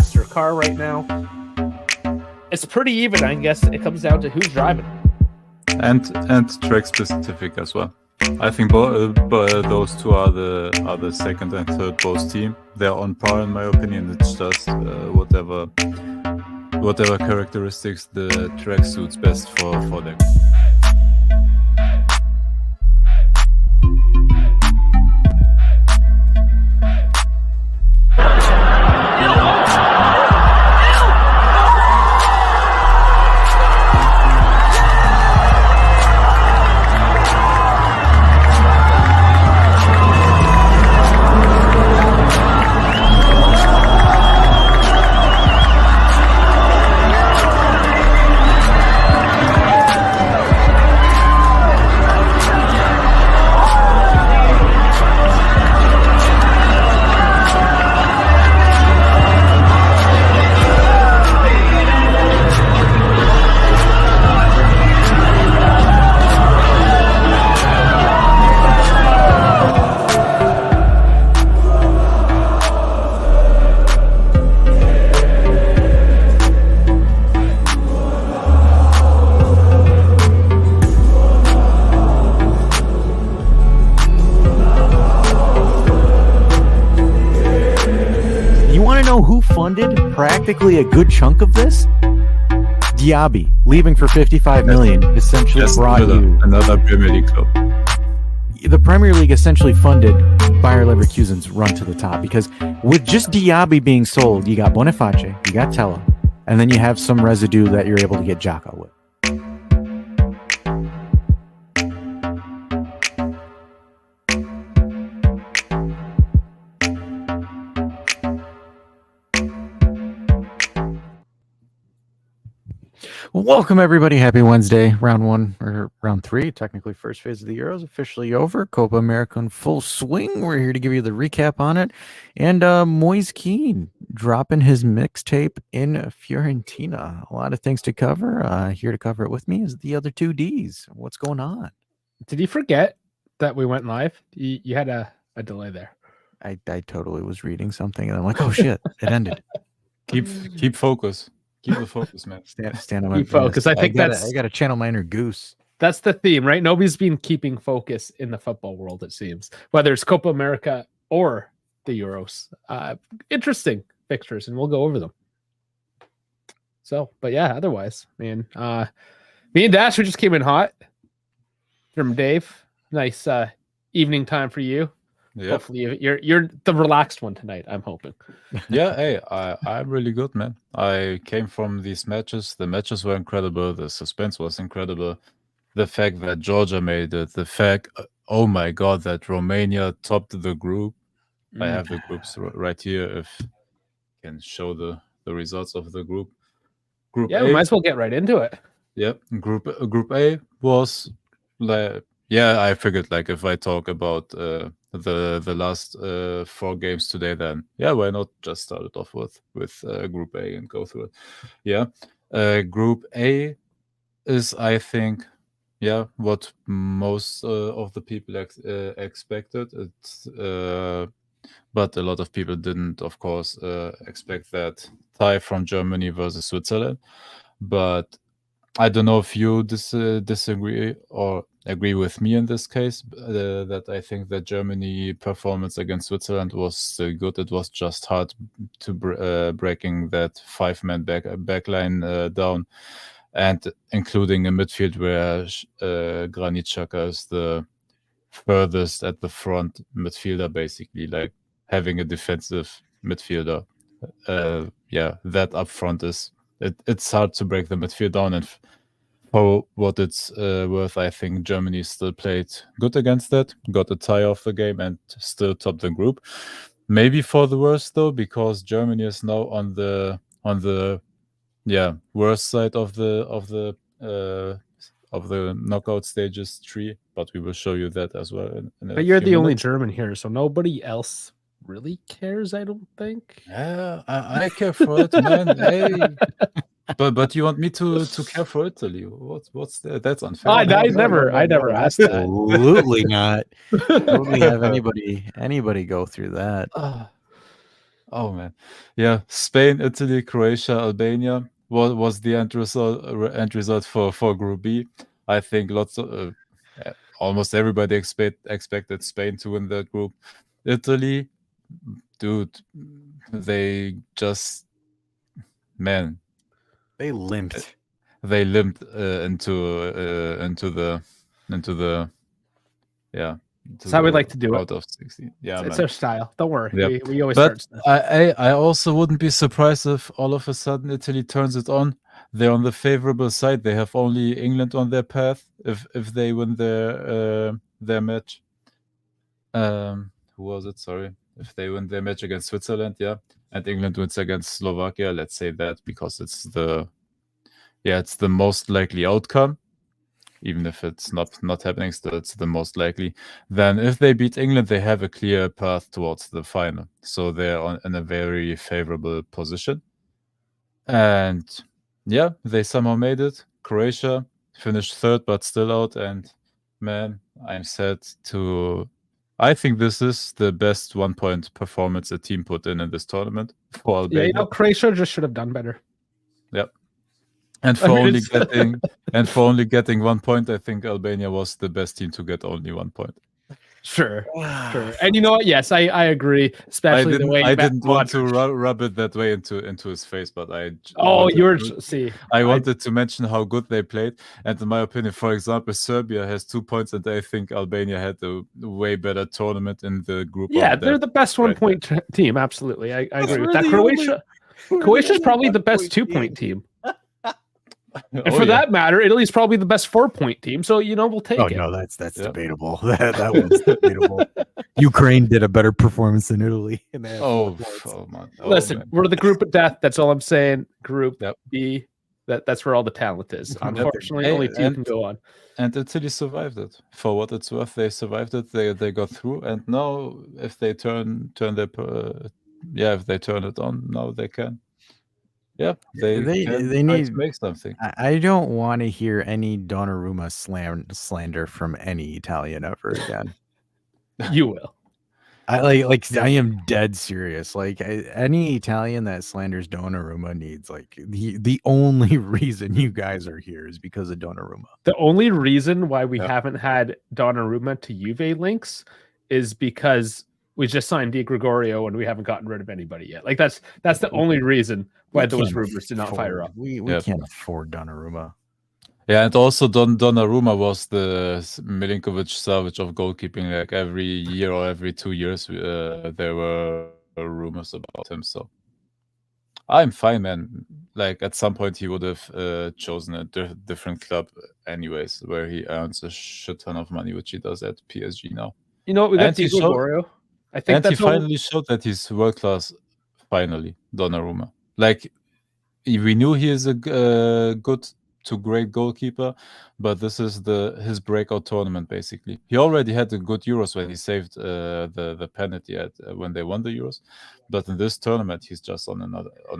faster car right now. It's pretty even, I guess. It comes down to who's driving. And track specific as well. I think those two are the second and third both team. They're on par in my opinion. It's just whatever characteristics the track suits best for them. Funded practically a good chunk of this. Diaby leaving for $55 million essentially brought you another Premier League club. The Premier League essentially funded Bayer Leverkusen's run to the top, because with just Diaby being sold, you got Boniface, you got Tella, and then you have some residue that you're able to get Xhaka with. Welcome, everybody. Happy Wednesday. Round 1, or round 3, technically first phase of the Euros officially over. Copa America in full swing. We're here to give you the recap on it. And Moise Kean dropping his mixtape in Fiorentina. A lot of things to cover. Here to cover it with me is the other two Ds. What's going on? Did you forget that we went live? You had a delay there. I totally was reading something, and I'm like, oh, shit, it ended. Keep focus. Keep the focus, man. Stand on my focus. I think I got to channel my inner goose. That's the theme, right? Nobody's been keeping focus in the football world, it seems, whether it's Copa America or the Euros. Interesting fixtures, and we'll go over them. So, but yeah, otherwise, man, me and Dash, we just came in hot from Dave. Nice evening time for you. Yep. Hopefully you're the relaxed one tonight, I'm hoping. Yeah, hey, I'm really good, man. I came from these matches. The matches were incredible. The suspense was incredible. The fact that Georgia made it. The fact, oh my God, that Romania topped the group. I have the groups right here. If I can show the results of the group. Group A. We might as well get right into it. Yep. Group A was like, yeah, I figured like if I talk about the last 4 games today, then yeah, why not just start it off with Group A and go through it? Yeah, Group A is, I think, yeah, what most of the people expected. It's but a lot of people didn't, of course, expect that tie from Germany versus Switzerland. But I don't know if you disagree or agree with me in this case, that I think that Germany performance against Switzerland was still good. It was just hard to breaking that 5-man backline down, and including a midfield where Granit Xhaka is the furthest at the front midfielder, basically, like having a defensive midfielder. Yeah, that up front it's hard to break the midfield down, and for what it's worth, I think Germany still played good against that, got a tie off the game, and still topped the group. Maybe for the worst though, because Germany is now on the worst side of the knockout stages tree. But we will show you that as well. But you're the only German here, so nobody else really cares, I don't think. Yeah, I care for it, man. Hey. But you want me to care for Italy? What's that? That's unfair. I never asked that. Absolutely not. Totally have anybody go through that. Oh man, yeah. Spain, Italy, Croatia, Albania. What was the end result for Group B? I think almost everybody expected Spain to win that group. Italy, dude, they just man, They limped. they limped into the yeah. That's how we like to do it. Out of 16. Yeah, It's man. our style. Don't worry. Yep. We always But start. I also wouldn't be surprised if all of a sudden Italy turns it on. They're on the favorable side. They have only England on their path if they win their match. Who was it? Sorry. If they win their match against Switzerland, yeah, and England wins against Slovakia, let's say that because it's the most likely outcome. Even if it's not happening, still it's the most likely. Then if they beat England, they have a clear path towards the final. So they're in a very favorable position. And yeah, they somehow made it. Croatia finished third, but still out. And man, I'm sad to... I think this is the best 1 point performance a team put in this tournament for Albania. Yeah, Croatia just should have done better. Yep. And for only getting 1 point, I think Albania was the best team to get only 1 point. Sure. And you know what? Yes, I agree. Especially the way I didn't want to rub it that way into his face, but I wanted to mention how good they played. And in my opinion, for example, Serbia has 2 points, and I think Albania had a way better tournament in the group. Yeah, they're the best 1 point team. Absolutely, I agree with that. Croatia's probably the best 2 point team. And for that matter, Italy's probably the best 4 point team. So we'll take it. Oh no, that's debatable. That one's debatable. Ukraine did a better performance than Italy. Listen, we're the group of death. That's all I'm saying. Group B. That's where all the talent is. Unfortunately, only two can go on. And Italy survived it. For what it's worth, they survived it. They got through. And now, if they turn it on, now they can. Yeah, they need to make something. I don't want to hear any Donnarumma slander from any Italian ever again. You will. I am dead serious. Like any Italian that slanders Donnarumma needs the only reason you guys are here is because of Donnarumma. The only reason why we haven't had Donnarumma to Juve links is because we just signed Di Gregorio and we haven't gotten rid of anybody yet. Like that's the only reason why those rumors did not fire up. We can't afford Donnarumma. Yeah, and also Donnarumma was the Milinkovic-Savic of goalkeeping. Like every year or every 2 years, there were rumors about him. So I'm fine, man. Like at some point, he would have chosen a different club, anyways, where he earns a shit ton of money, which he does at PSG now. You know, we got Di Gregorio. I think he finally showed that he's world class. Finally, Donnarumma. Like we knew he is a good to great goalkeeper, but this is his breakout tournament. Basically, he already had a good Euros when he saved the penalty when they won the Euros, but in this tournament he's just on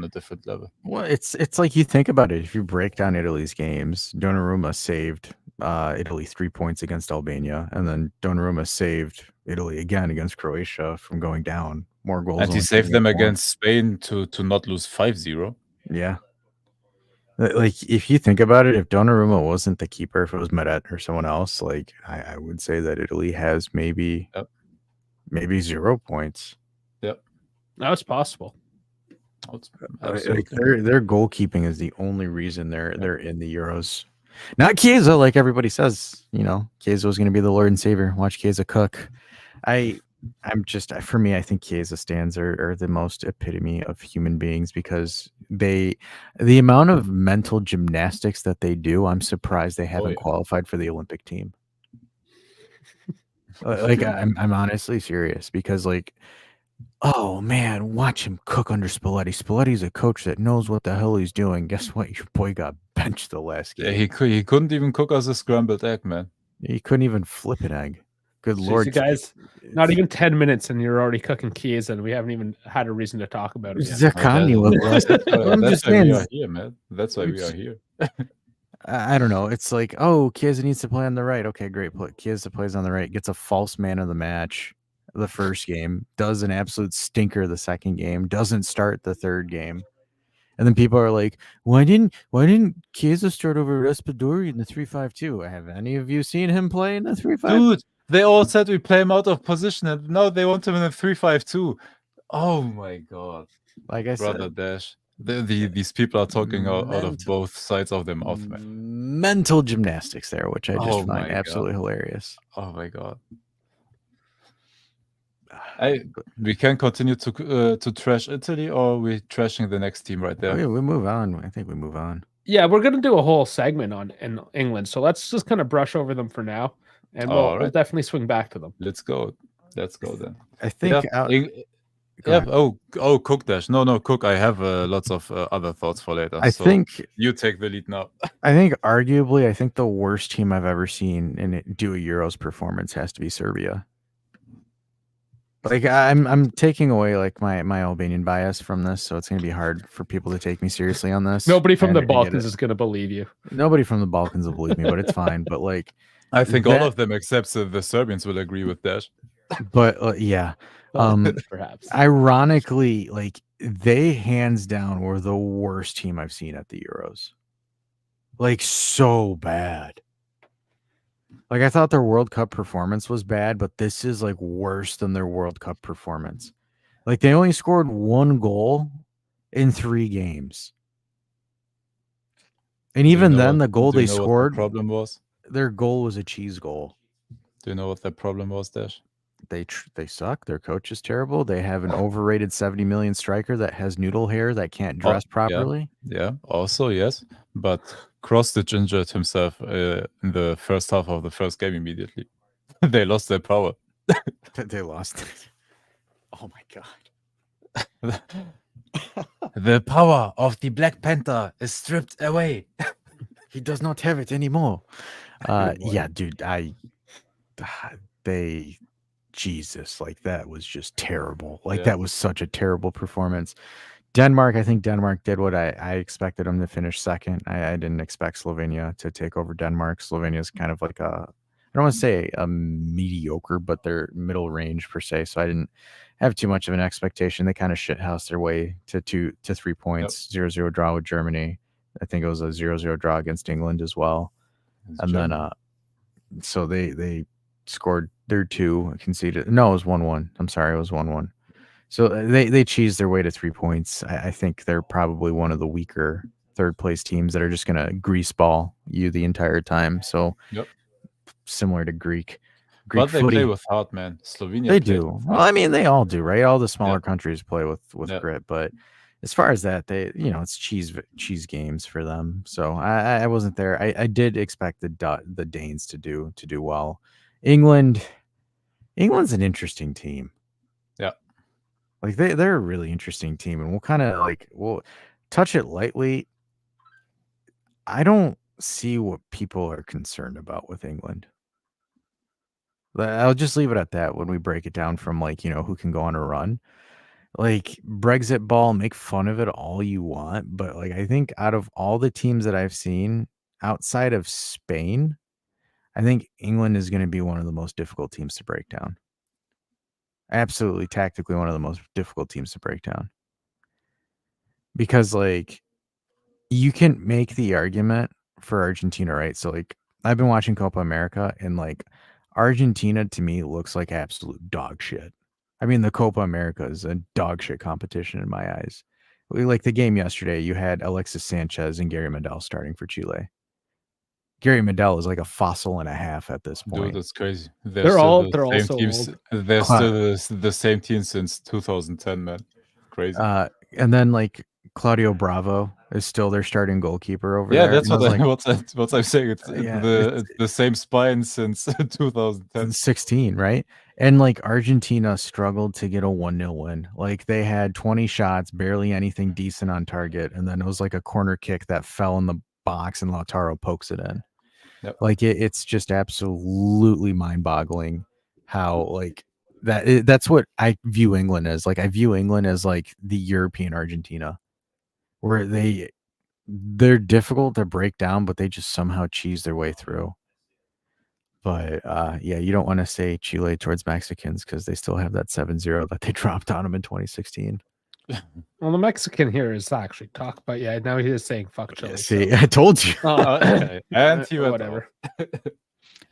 a different level. Well, it's like you think about it. If you break down Italy's games, Donnarumma saved Italy 3 points against Albania, and then Donnarumma saved Italy again against Croatia from going down. More goals, and he saved them against Spain to not lose 5-0. Yeah. Like if you think about it, if Donnarumma wasn't the keeper, if it was Meret or someone else, like I would say that Italy has maybe 0 points. Yep, that's possible. Like their goalkeeping is the only reason they're in the Euros. Not Chiesa, like everybody says. Chiesa was going to be the Lord and Savior. Watch Chiesa cook. For me, I think Chiesa stands are the most epitome of human beings because the amount of mental gymnastics that they do, I'm surprised they haven't qualified for the Olympic team. I'm honestly serious because oh man, watch him cook under Spalletti. Spalletti's a coach that knows what the hell he's doing. Guess what? Your boy got benched the last game. Yeah, he couldn't even cook us a scrambled egg, man. He couldn't even flip an egg. Good Lord, you guys! Not even 10 minutes, and you're already cooking Chiesa, and we haven't even had a reason to talk about it. Zaccagni That's why we are here, man. That's why we are here. I don't know. It's like, Chiesa needs to play on the right. Okay, great. Chiesa plays on the right. Gets a false man of the match. the first game, does an absolute stinker the second game, doesn't start the third game. And then people are like, why didn't Chiesa start over Raspadori in the 3-5-2? Have any of you seen him play in the 3-5? Dude, they all said we play him out of position, and now they want him in a 3-5-2. Oh my god. Like I Brother said, Dash. These people are talking out of Mental. both sides of their mouth, man. Mental gymnastics there, which I just Oh find my absolutely God. hilarious. Oh my god. We can continue to trash Italy, or we trashing the next team right there? We move on. I think we move on. Yeah, we're gonna do a whole segment on in England, so let's just kind of brush over them for now, and we'll Alright. definitely swing back to them. Let's go. Let's go then. I think Yeah. Oh, Cook Dash. No, Cook. I have lots of other thoughts for later. I think you take the lead now. I think arguably, the worst team I've ever seen do a Euros performance has to be Serbia. Like I'm taking away like my Albanian bias from this, so it's gonna be hard for people to take me seriously on this. Nobody from And the I get Balkans it. is gonna believe you. Nobody from the Balkans will believe me, but it's fine. But like, I think all of them except the Serbians will agree with Dash. but yeah, Perhaps. ironically, like they hands down were the worst team I've seen at the Euros. Like so bad. Like I thought their World Cup performance was bad, but this is like worse than their World Cup performance. Like they only scored 1 goal in 3 games. And even then, the goal they scored, problem was their goal was a cheese goal. Do you know what the problem was, Dash? They suck. Their coach is terrible. They have an overrated 70 million striker that has noodle hair that can't dress properly. Yeah, also, yes. But Krostic injured himself in the first half of the first game immediately. They lost their power. They lost. Oh my God. The power of the Black Panther is stripped away. He does not have it anymore. Yeah, dude, Jesus, like that was just terrible. Like that was such a terrible performance. Denmark, I think Denmark did what I expected them to finish second. I didn't expect Slovenia to take over Denmark. Slovenia is kind of like I don't want to say a mediocre, but they're middle range per se. So I didn't have too much of an expectation. They kind of shithoused their way to 3 points, 0-0 draw with Germany. I think it was a 0-0 draw against England as well. Then so they scored their 2, conceded. No, it was 1-1. I'm sorry, it was 1-1. So they cheesed their way to 3 points. I think they're probably one of the weaker third place teams that are just going to grease ball you the entire time. So similar to Greek but they footy. play with heart, man. Slovenia. They do. Well, I mean, they all do, right? All the smaller countries play with grit. But as far as that, they it's cheese games for them. So I wasn't there. I did expect the Danes to do well. England's an interesting team. Yeah. Like they're a really interesting team, and we'll touch it lightly. I don't see what people are concerned about with England. I'll just leave it at that when we break it down from who can go on a run. Like Brexit ball, make fun of it all you want, but I think out of all the teams that I've seen outside of Spain, I think England is going to be one of the most difficult teams to break down. Absolutely, tactically one of the most difficult teams to break down. Because you can make the argument for Argentina, right? So I've been watching Copa America, and Argentina to me looks like absolute dog shit. I mean, the Copa America is a dog shit competition in my eyes. Like the game yesterday, you had Alexis Sanchez and Gary Medel starting for Chile. Gary Medel is like a fossil and a half at this point. Dude, that's crazy. They're all so teams. old. They're still the same team since 2010, man. Crazy. And then Claudio Bravo is still their starting goalkeeper over there. Yeah, that's what I'm saying. It's the same spine since 2010. 16, right? And Argentina struggled to get a 1-0 win. They had 20 shots, barely anything decent on target, and then it was a corner kick that fell in the box and Lautaro pokes it in. Yep. It's just absolutely mind-boggling how that's what I view England as. I view England as the European Argentina, where they're difficult to break down, but they just somehow cheese their way through. But yeah, you don't want to say Chile towards Mexicans because they still have that 7-0 that they dropped on them in 2016. Well, the Mexican here is actually talk, but yeah, now he is saying fuck Chile. See, so. I told you. Okay. And he went whatever.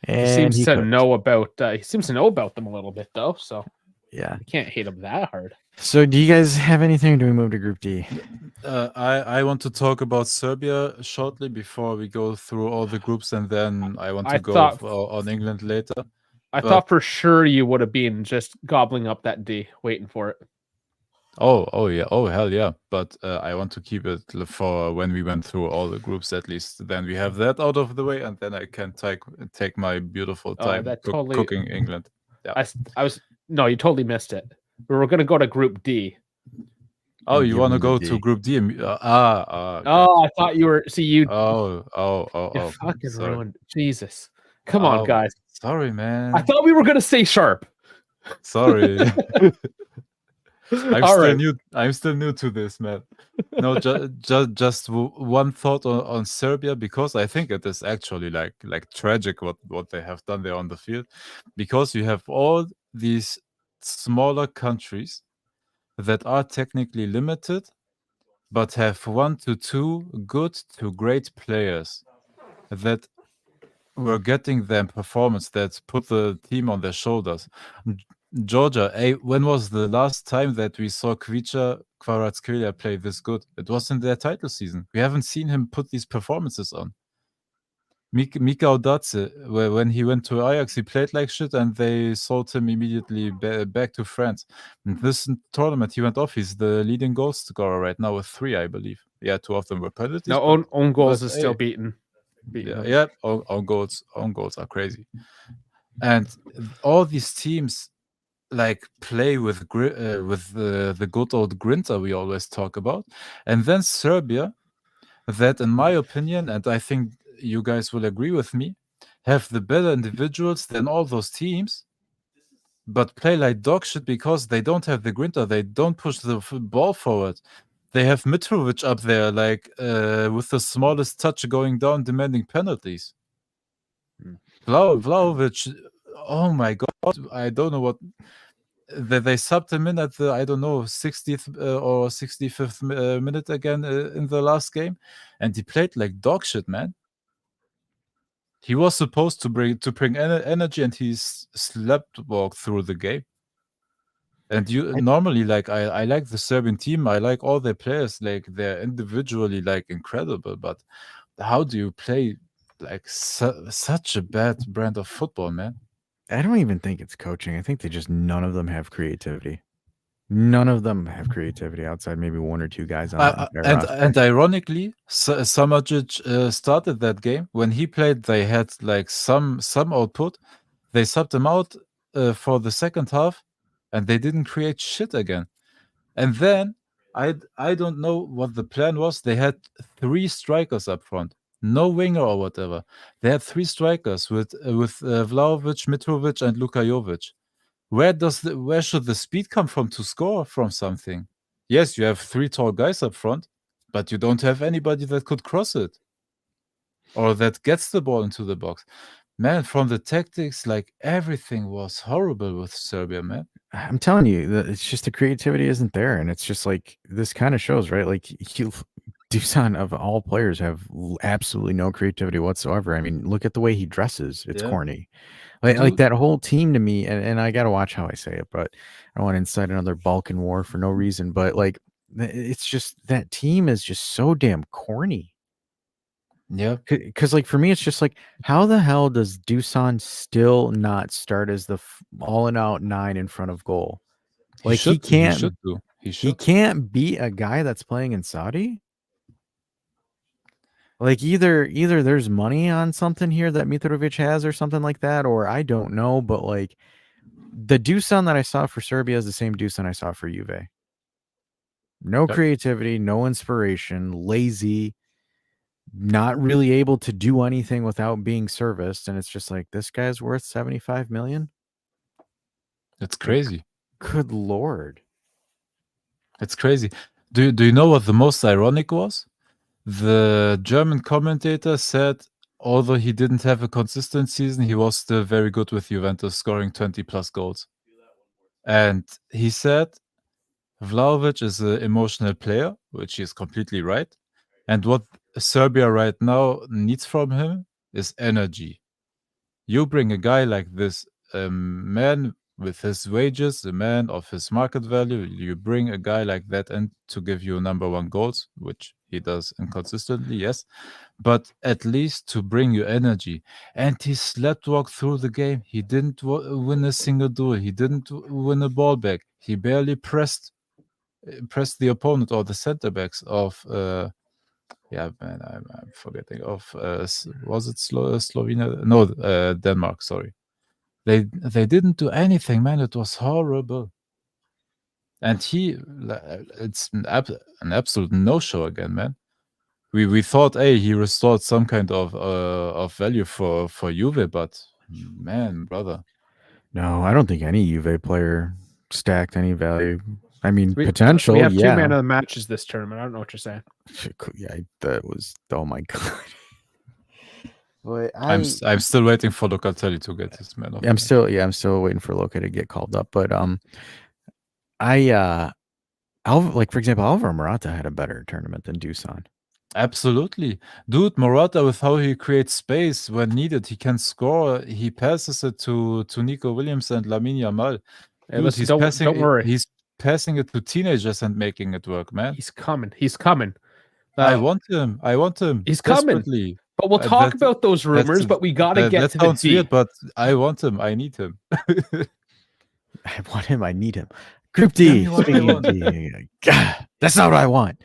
And He seems to cooked. know about. He seems to know about them a little bit though, so Yeah. you can't hate him that hard. So, do you guys have anything? Or do we move to Group D? I want to talk about Serbia shortly before we go through all the groups, and then I want to on England later. I thought for sure you would have been just gobbling up that D, waiting for it. Oh yeah, oh hell yeah! But I want to keep it for when we went through all the groups at least. Then we have that out of the way, and then I can take my beautiful time cooking England. Yeah. No, you totally missed it. We were gonna go to Group D. Oh, you want to go to Group D? Gotcha. I thought you were. See you. You fucking ruined. Jesus, come on, guys. Sorry, man. I thought we were gonna stay sharp. Sorry. I'm still new to this, man. No, just one thought on Serbia, because I think it is actually like tragic what they have done there on the field, because you have all these smaller countries that are technically limited, but have 1 to 2 good to great players that were getting them performance that put the team on their shoulders. Georgia, when was the last time that we saw Kvicha Kvaratskhelia play this good? It was in their title season. We haven't seen him put these performances on. Mika Odace, when he went to Ajax, he played like shit, and they sold him immediately back to France. And this tournament, he went off. He's the leading goal scorer right now with 3, I believe. Yeah, 2 of them were penalties. No, own goals is still beaten. Yeah, own goals are crazy. And all these teams like play with the good old grinta we always talk about, and then Serbia, that in my opinion, and I think you guys will agree with me, have the better individuals than all those teams, but play like dog shit because they don't have the grinta. They don't push the ball forward. They have Mitrovic up there, like with the smallest touch going down, demanding penalties. Vlahovic, oh my god, I don't know what. They subbed him in at the 60th or 65th minute again in the last game, and he played like dog shit, man. He was supposed to bring energy, and he sleepwalked through the game. And normally, like I like the Serbian team. I like all their players. Like they're individually like incredible, but how do you play like such a bad brand of football, man? I don't even think it's coaching. I think they just none of them have creativity. None of them have creativity outside maybe 1 or 2 guys on and ironically, Samajic started that game. When he played, they had like some output. They subbed him out for the second half, and they didn't create shit again. And then I don't know what the plan was. They had 3 strikers up front. No winger or whatever. They had 3 strikers with Vlahovic, Mitrovic, and Luka Jovic. Where should the speed come from to score from something? Yes, you have 3 tall guys up front, but you don't have anybody that could cross it or that gets the ball into the box. Man, from the tactics, like everything was horrible with Serbia, man. I'm telling you, it's just the creativity isn't there, and it's just like this kind of shows, right? Like Dusan, of all players, have absolutely no creativity whatsoever. I mean, look at the way he dresses; it's corny. Like that whole team to me, and I got to watch how I say it, but I don't want to incite another Balkan war for no reason. But like, it's just that team is just so damn corny. Yeah, because like for me, it's just like, how the hell does Dusan still not start as the all and out 9 in front of goal? Like he can't beat a guy that's playing in Saudi. Like either there's money on something here that Mitrovic has or something like that, or I don't know. But like the Dusan that I saw for Serbia is the same Dusan I saw for Juve. No creativity, no inspiration, lazy. Not really able to do anything without being serviced, and it's just like, this guy's worth 75 million. That's crazy. Good lord, it's crazy. Do you know what the most ironic was? The German commentator said although he didn't have a consistent season, he was still very good with Juventus, scoring 20 plus goals. And he said Vlahovic is an emotional player, which is completely right. And what Serbia right now needs from him is energy. You bring a guy like this, a man with his wages, a man of his market value, you bring a guy like that in to give you number one goals, which he does inconsistently, yes, but at least to bring you energy. And he sleepwalked through the game. He didn't win a single duel. He didn't win a ball back. He barely pressed the opponent or the center backs of yeah, man, I'm forgetting of was it Slovenia? No, Denmark. Sorry, they didn't do anything, man. It was horrible, and it's an absolute no show again, man. We thought, hey, he restored some kind of value for Juve, but man, brother, No, I don't think any Juve player stacked any value. I mean, We potential, have yeah. 2 man of the matches this tournament. I don't know what you're saying. Yeah, that was, oh my god. But I'm still waiting for Locatelli to get his man of. I'm still waiting for Loca to get called up. But like for example, Alvaro Morata had a better tournament than Dusan. Absolutely. Dude, Morata, with how he creates space when needed, he can score. He passes it to Nico Williams and Lamine Yamal. Hey, Dude, listen, don't worry. He's passing it to teenagers and making it work, man. He's coming. He's coming. I want him. He's coming. Desperately. But we'll talk about those rumors, but we got to get to the sounds D. weird, but I want him. I need him. I want him. I need him. Group D. Speaking of D. God, that's not what I want.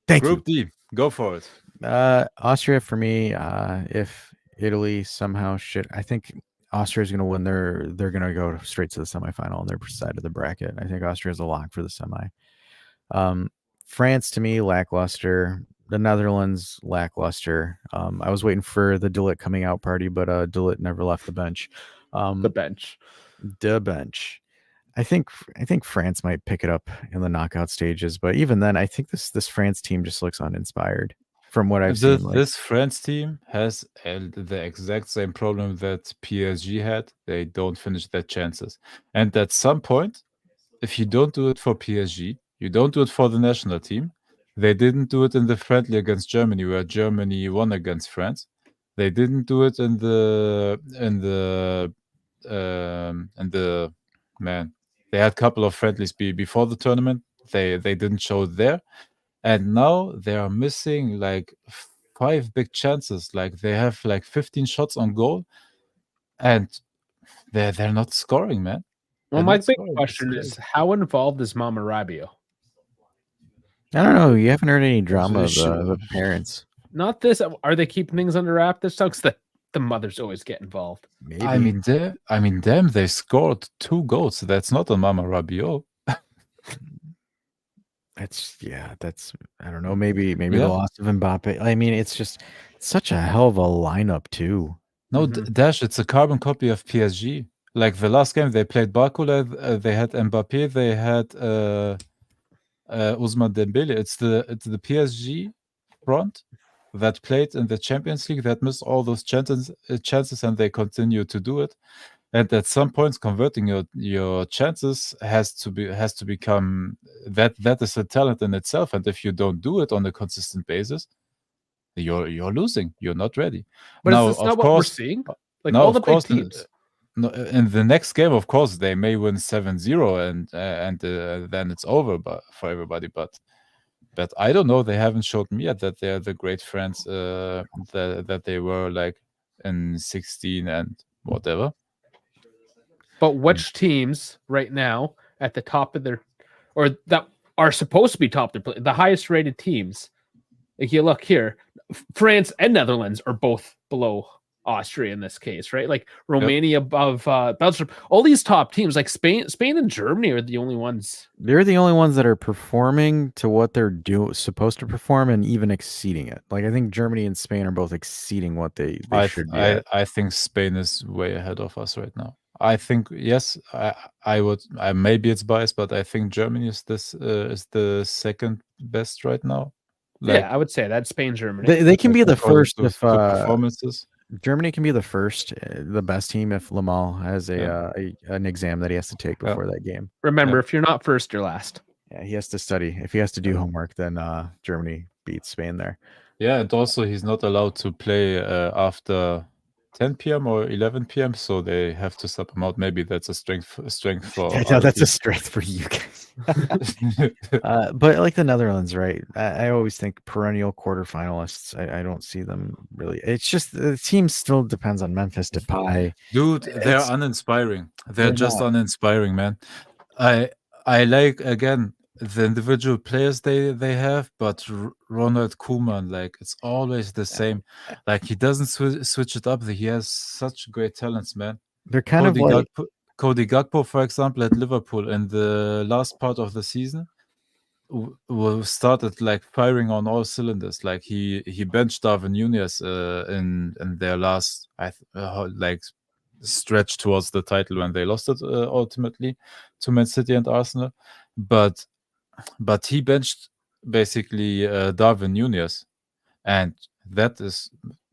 Thank Group you. D. Go for it. Austria for me. If Italy somehow I think Austria is going to win. They're going to go straight to the semifinal on their side of the bracket. I think Austria is a lock for the semi. France to me lackluster. The Netherlands lackluster. I was waiting for the De Ligt coming out party, but De Ligt never left the bench. The bench. I think France might pick it up in the knockout stages, but even then, I think this France team just looks uninspired from what I've seen. This France team has the exact same problem that PSG had. They don't finish their chances, and at some point, if you don't do it for PSG, you don't do it for the national team. They didn't do it in the friendly against Germany, where Germany won against France. They didn't do it in the man. They had a couple of friendlies before the tournament. They didn't show it there, and now they are missing like 5 big chances. Like they have like 15 shots on goal, and they're not scoring, man. Well, my big question is, how involved is Mama Rabio? I don't know. You haven't heard any drama of the parents. Not this. Are they keeping things under wrap this time? Because the mothers always get involved. Maybe. I mean, damn, they scored 2 goals. That's not on Mama Rabiot. That's I don't know. Maybe the loss of Mbappe. I mean, it's just such a hell of a lineup too. No, Dash, it's a carbon copy of PSG. Like the last game they played Barcola, they had Mbappe, they had Ousmane Dembele. It's the PSG front that played in the Champions League that missed all those chances, and they continue to do it. And at some points, converting your chances has to become that is a talent in itself. And if you don't do it on a consistent basis, you're losing. You're not ready. But now, is this of not course, what we're seeing? Like no, all the of course, big teams. No, in the next game, of course, they may win 7-0, and then it's over for everybody. But I don't know. They haven't showed me yet that they're the great friends that they were like in 16 and whatever. But which teams right now at the top of their, or that are supposed to be top of the highest rated teams? Like you look here, France and Netherlands are both below Austria in this case, right? Like Romania above Belgium. All these top teams, like Spain and Germany, are the only ones. They're the only ones that are performing to what they're supposed to perform, and even exceeding it. Like I think Germany and Spain are both exceeding what they should be. I think Spain is way ahead of us right now. I think yes, I would. Maybe it's biased, but I think Germany is the second best right now. Like, yeah, I would say that Spain, Germany. They can be the according first to if performances. Germany can be the first, the best team if Lamal has an exam that he has to take before that game. Remember, Yeah. if you're not first, you're last. Yeah, he has to study. If he has to do homework, then Germany beats Spain there. Yeah, and also he's not allowed to play after 10 p.m. or 11 p.m. So they have to sub him out. Maybe that's a strength for. Yeah, other that's a teams. strength for you guys. But like the Netherlands, right? I always think perennial quarterfinalists. I don't see them really. It's just the team still depends on Memphis Depay. Dude, they're It's- uninspiring. They're they're just not. uninspiring, man. I like, again, the individual players they have, but Ronald Koeman, like, it's always the same. Like, he doesn't switch it up. He has such great talents, man. They're kind of like Cody Gakpo, for example, at Liverpool in the last part of the season, started like firing on all cylinders. Like he benched Darwin Núñez in their last like stretch towards the title when they lost it ultimately to Man City and Arsenal, but he benched basically Darwin Núñez, and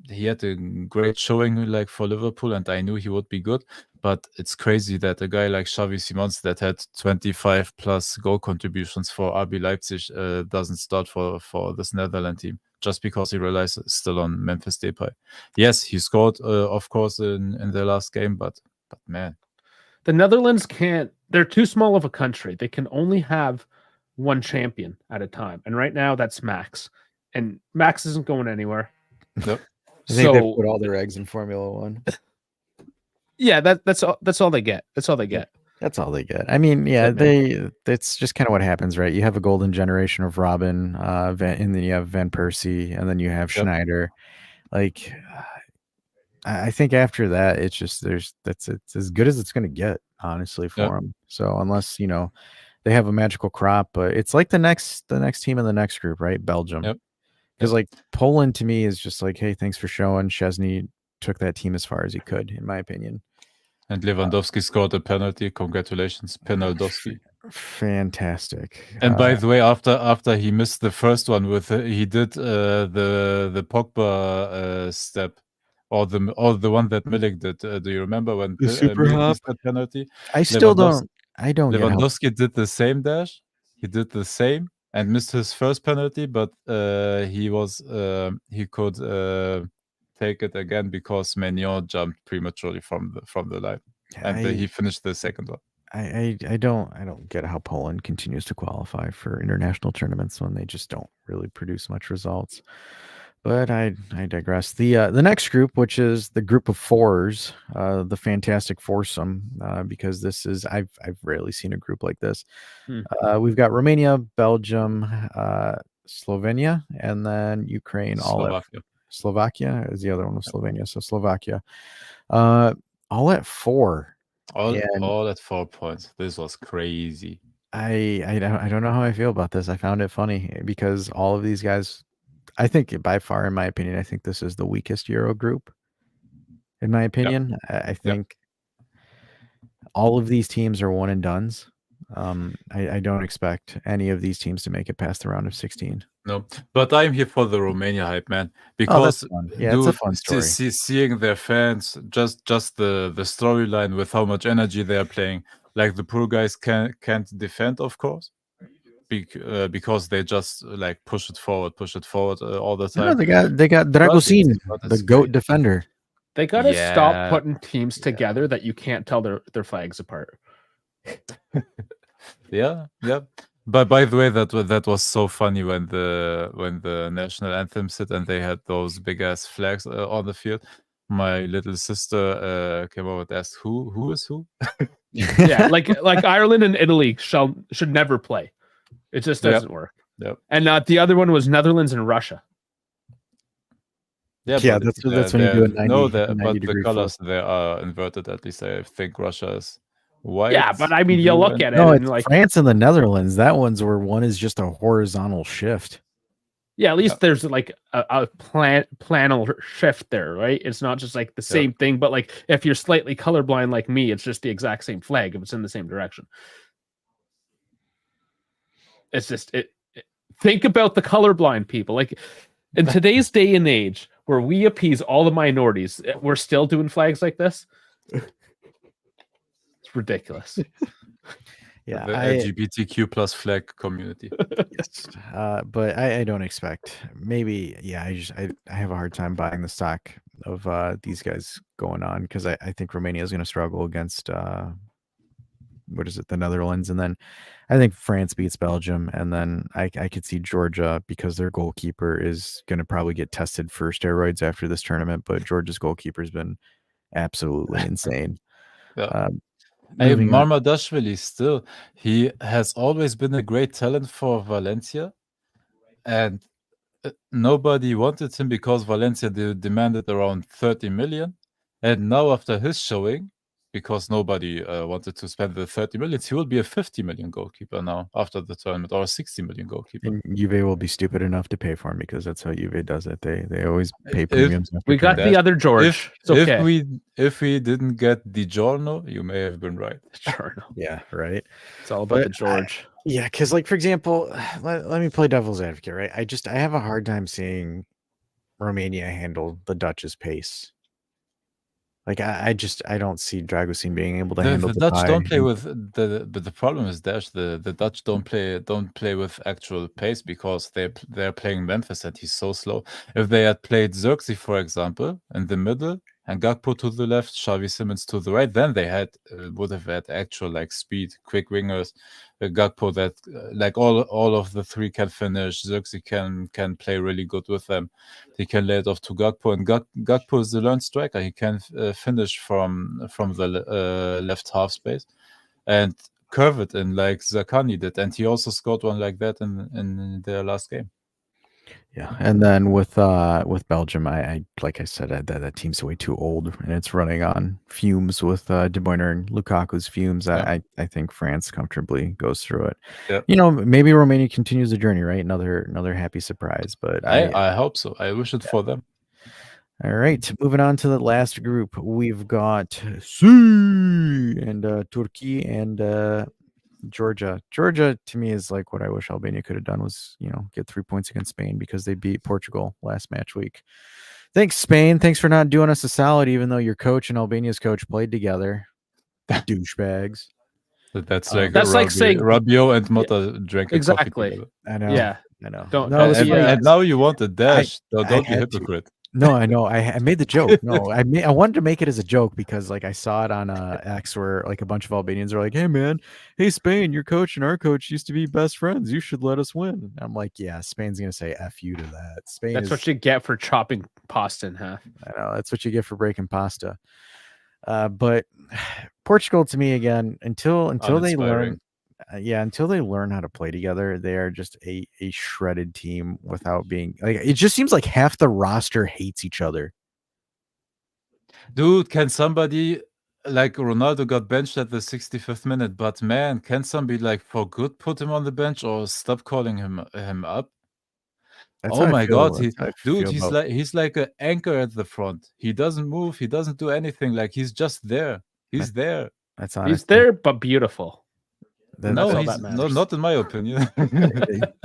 he had a great showing like for Liverpool, and I knew he would be good. But it's crazy that a guy like Xavi Simons that had 25 plus goal contributions for RB Leipzig doesn't start for this Netherlands team just because he relies still on Memphis Depay. Yes, he scored, of course, in the last game, but man, the Netherlands can't. They're too small of a country. They can only have one champion at a time, and right now that's Max, and Max isn't going anywhere. Nope. I think they So put all their eggs in Formula One. yeah, that's all. That's all they get. That's all they get. That's all they get. I mean, yeah, it's just kind of what happens, right? You have a golden generation of Robin, and then you have Van Persie, and then you have Schneider. Like, I think after that, it's just it's as good as it's going to get, honestly, for them. So unless they have a magical crop, but it's like the next team in the next group, right? Belgium. Yep. Because like Poland to me is just like, hey, thanks for showing. Chesney took that team as far as he could, in my opinion. And Lewandowski scored a penalty. Congratulations, Penaldowski. Fantastic. And by the way, after he missed the first one he did the Pogba step, or the one that Milik did. Do you remember when Milik missed that penalty? I still don't. I don't get how Lewandowski did the same dash. He did the same and missed his first penalty, but he could take it again because Maignan jumped prematurely from the line, and he finished the second one. I don't get how Poland continues to qualify for international tournaments when they just don't really produce much results. But I digress. The next group, which is the group of fours, the fantastic foursome, because this is I've rarely seen a group like this. We've got Romania, Belgium, Slovenia, and then Ukraine. Slovakia is the other one with Slovenia. So Slovakia, all at 4. All at 4 points. This was crazy. I don't know how I feel about this. I found it funny because all of these guys, I think by far, in my opinion, I think this is the weakest Euro group. In my opinion, I think all of these teams are one and dones. I don't expect any of these teams to make it past the round of 16. No, but I'm here for the Romania hype, man, because it's a fun story. Seeing their fans, just the storyline with how much energy they are playing. Like the poor guys can't defend, of course, because they just like push it forward all the time. No, they got Dragusin, the GOAT defender. They got to stop putting teams together that you can't tell their flags apart. Yeah. But by the way, that was so funny when the national anthem hit and they had those big ass flags on the field. My little sister came over and asked, "Who is who?" Yeah, like Ireland and Italy should never play. It just doesn't work. Yep. And the other one was Netherlands and Russia. Yeah, that's when you do a 90, but the colors flip. they are inverted. At least I think Russia is white. Yeah, but I mean, you look at it. No, and it's like France and the Netherlands. That one's where one is just a horizontal shift. Yeah, at least there's like a planal shift there, right? It's not just like the same thing, but like if you're slightly colorblind like me, it's just the exact same flag if it's in the same direction. It's just Think about the colorblind people. Like in today's day and age, where we appease all the minorities, we're still doing flags like this. It's ridiculous. Yeah, The LGBTQ plus flag community. yes, but I don't expect. Maybe, yeah. I have a hard time buying the stock of these guys going on because I think Romania is going to struggle against what is it, the Netherlands, and then I think France beats Belgium, and then I could see Georgia because their goalkeeper is going to probably get tested for steroids after this tournament. But Georgia's goalkeeper has been absolutely insane. Yeah. Hey, Marmadashvili still, he has always been a great talent for Valencia, and nobody wanted him because Valencia demanded around 30 million. And now after his showing, because nobody wanted to spend the 30 million, he will be a 50 million goalkeeper now after the tournament, or a 60 million goalkeeper. And Juve will be stupid enough to pay for him because that's how Juve does it. They always pay premiums. We got the other George. If we didn't get DiGiorno, you may have been right. Yeah, right. It's all about the George. Yeah, because like for example, let me play devil's advocate, right? I have a hard time seeing Romania handle the Dutch's pace. Like I don't see Dragusin being able to handle the Dutch don't play with but the problem is Dash, the Dutch don't play with actual pace because they're playing Memphis and he's so slow. If they had played Xerxes, for example, in the middle and Gakpo to the left, Xavi Simons to the right, then they would have had actual like speed, quick wingers. Gakpo that like all of the three can finish. Xerxes can play really good with them. He can lay it off to Gakpo, and Gakpo is the learned striker. He can finish from the left half space and curve it in like Zakani did, and he also scored one like that in their last game. Yeah, and then with Belgium, I like I said, that team's way too old and it's running on fumes with De Bruyne and Lukaku's fumes. Yeah. I think France comfortably goes through it. Yeah. You know, maybe Romania continues the journey, right? Another happy surprise, but I hope so. I wish it for them. All right, moving on to the last group, we've got and Turkey and Georgia. Georgia to me is like what I wish Albania could have done was, get 3 points against Spain because they beat Portugal last match week. Thanks, Spain. Thanks for not doing us a solid, even though your coach and Albania's coach played together. Douchebags. That's like saying Rabiot and Mota drank a coffee together. I know. Yeah, I know. And now you want a dash. Don't be a hypocrite. No, I know. I made the joke. No, I wanted to make it as a joke because like I saw it on X where like a bunch of Albanians are like, "Hey man, hey Spain, your coach and our coach used to be best friends. You should let us win." I'm like, yeah, Spain's gonna say F you to that. Spain. That's what you get for chopping pasta in half. I know that's what you get for breaking pasta. But Portugal to me again, until they learn. Until they learn how to play together, they are just a shredded team without being like, it just seems like half the roster hates each other. Dude, can somebody like Ronaldo got benched at the 65th minute, but man, can somebody like for good put him on the bench or stop calling him up? That's oh my god, he's like an anchor at the front. He doesn't move, he doesn't do anything, like he's just there. He's there. That's honest. He's there, but beautiful. No, not in my opinion.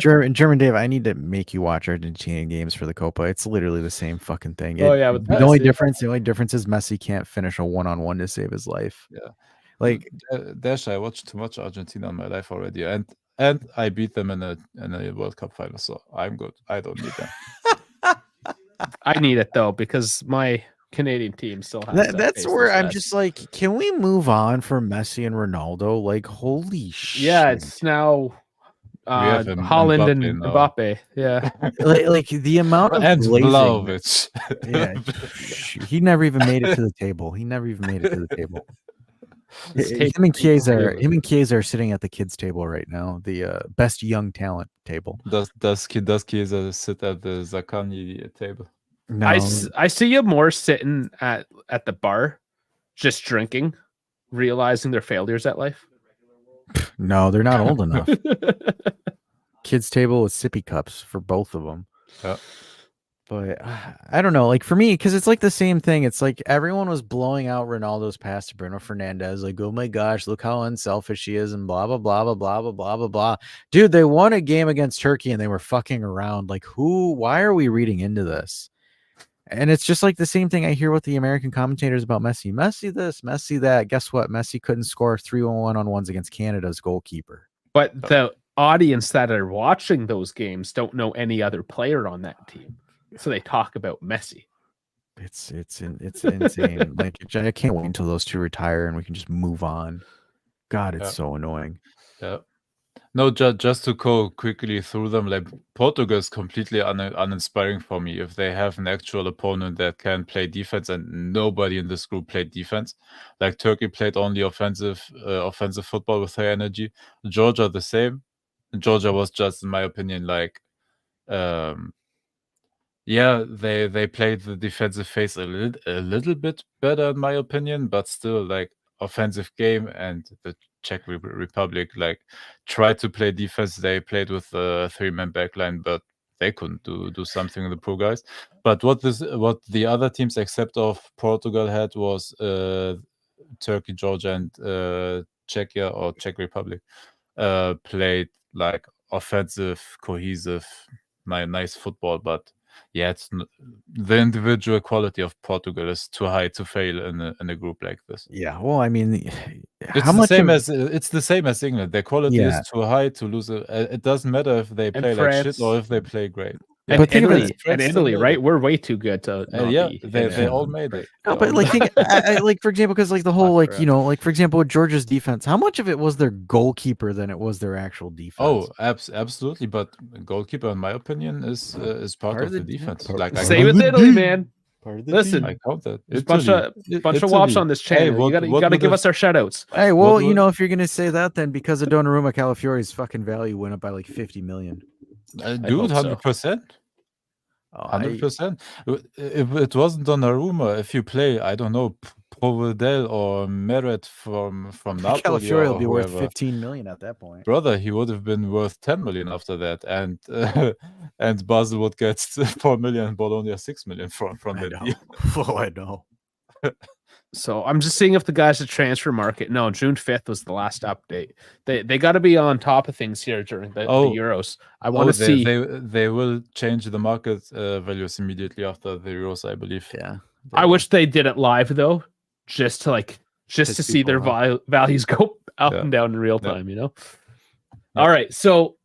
German Dave, I need to make you watch Argentinian games for the Copa. It's literally the same fucking thing. The only difference is Messi can't finish a one-on-one to save his life. Yeah, like Dash, I watched too much Argentina in my life already, and I beat them in a World Cup final, so I'm good. I don't need them. I need it though because my Canadian team still has that's where I'm just like, can we move on from Messi and Ronaldo? Like, holy shit. Yeah, it's now Holland and Mbappe. Yeah. like the amount of and Vlahovic. Yeah, he never even made it to the table. Him and Chiesa are sitting at the kids' table right now, the best young talent table. Does Chiesa sit at the Zakani table? No. I see you more sitting at the bar, just drinking, realizing their failures at life. No, they're not old enough. Kids table with sippy cups for both of them. Yeah. But I don't know, like for me, because it's like the same thing. It's like everyone was blowing out Ronaldo's pass to Bruno Fernandes, like, oh my gosh, look how unselfish he is, and blah blah blah blah blah blah blah blah blah. Dude, they won a game against Turkey and they were fucking around. Like, why are we reading into this? And it's just like the same thing I hear with the American commentators about Messi. Messi this, Messi that. Guess what? Messi couldn't score 3-1 on ones against Canada's goalkeeper. But the audience that are watching those games don't know any other player on that team. So they talk about Messi. It's insane. Like, I can't wait until those two retire and we can just move on. God, it's so annoying. Yeah. No, just to go quickly through them, like Portugal is completely uninspiring for me. If they have an actual opponent that can play defense, and nobody in this group played defense, like Turkey played only offensive football with high energy. Georgia the same. Georgia was just, in my opinion, like, yeah, they played the defensive phase a little bit better, in my opinion, but still, like, offensive game. And the Czech Republic, like, tried to play defense. They played with a 3-man backline, but they couldn't do something, the poor guys. But what the other teams except of Portugal had was Turkey, Georgia, and Czechia or Czech Republic played like offensive, cohesive, nice football. But yeah, it's the individual quality of Portugal is too high to fail in a group like this. Yeah, well, I mean, It's the same as England. Their quality is Yeah. too high to lose. It doesn't matter if they play like shit or if they play great. And But think about Italy, right? We're way too good to not yeah, be. they all made it. No, but like, think, like for example, because like the whole, like, you know, like for example, with Georgia's defense, how much of it was their goalkeeper than it was their actual defense? Oh, absolutely. But goalkeeper, in my opinion, is part of the defense. Like, same with Italy, man. Listen, I count that. there's a bunch of wops on this channel. Hey, you gotta give us our shout outs. Hey, well, you know, if you're gonna say that, then because of Donnarumma, Calafiori's fucking value went up by like 50 million. Dude, 100%. 100%. If it wasn't Donnarumma, if you play, I don't know, Provedel or Meret from Napoli, Calafiori will be whoever, worth 15 million at that point. Brother, he would have been worth 10 million after that, and and Basel would get 4 million, Bologna 6 million from that deal. Oh, I know. So I'm just seeing if the guys at transfer market. No, June 5th was the last update. They got to be on top of things here during the Euros. I want to see. They will change the market values immediately after the Euros, I believe. Yeah. I wish they did it live though, just to see their values go up and down in real time. You know. All right, so.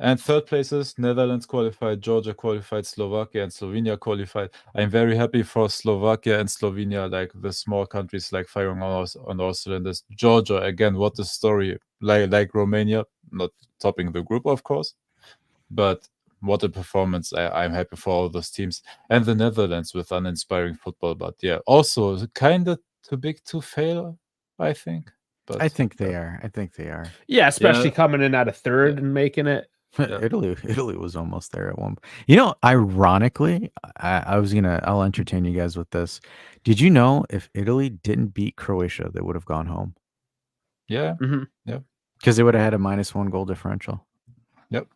And third places, Netherlands qualified, Georgia qualified, Slovakia and Slovenia qualified. I'm very happy for Slovakia and Slovenia, like the small countries, like firing on all cylinders. Georgia, again, what a story. Like Romania, not topping the group, of course, but what a performance. I'm happy for all those teams. And the Netherlands with uninspiring football, but yeah, also kind of too big to fail, I think. But I think they are. Yeah, especially coming in at a third and making it. Yeah. Italy was almost there at one point. You know, ironically, I'll entertain you guys with this. Did you know if Italy didn't beat Croatia, they would have gone home? Yeah. Mm-hmm. Yeah. Because they would have had a -1 goal differential. Yep.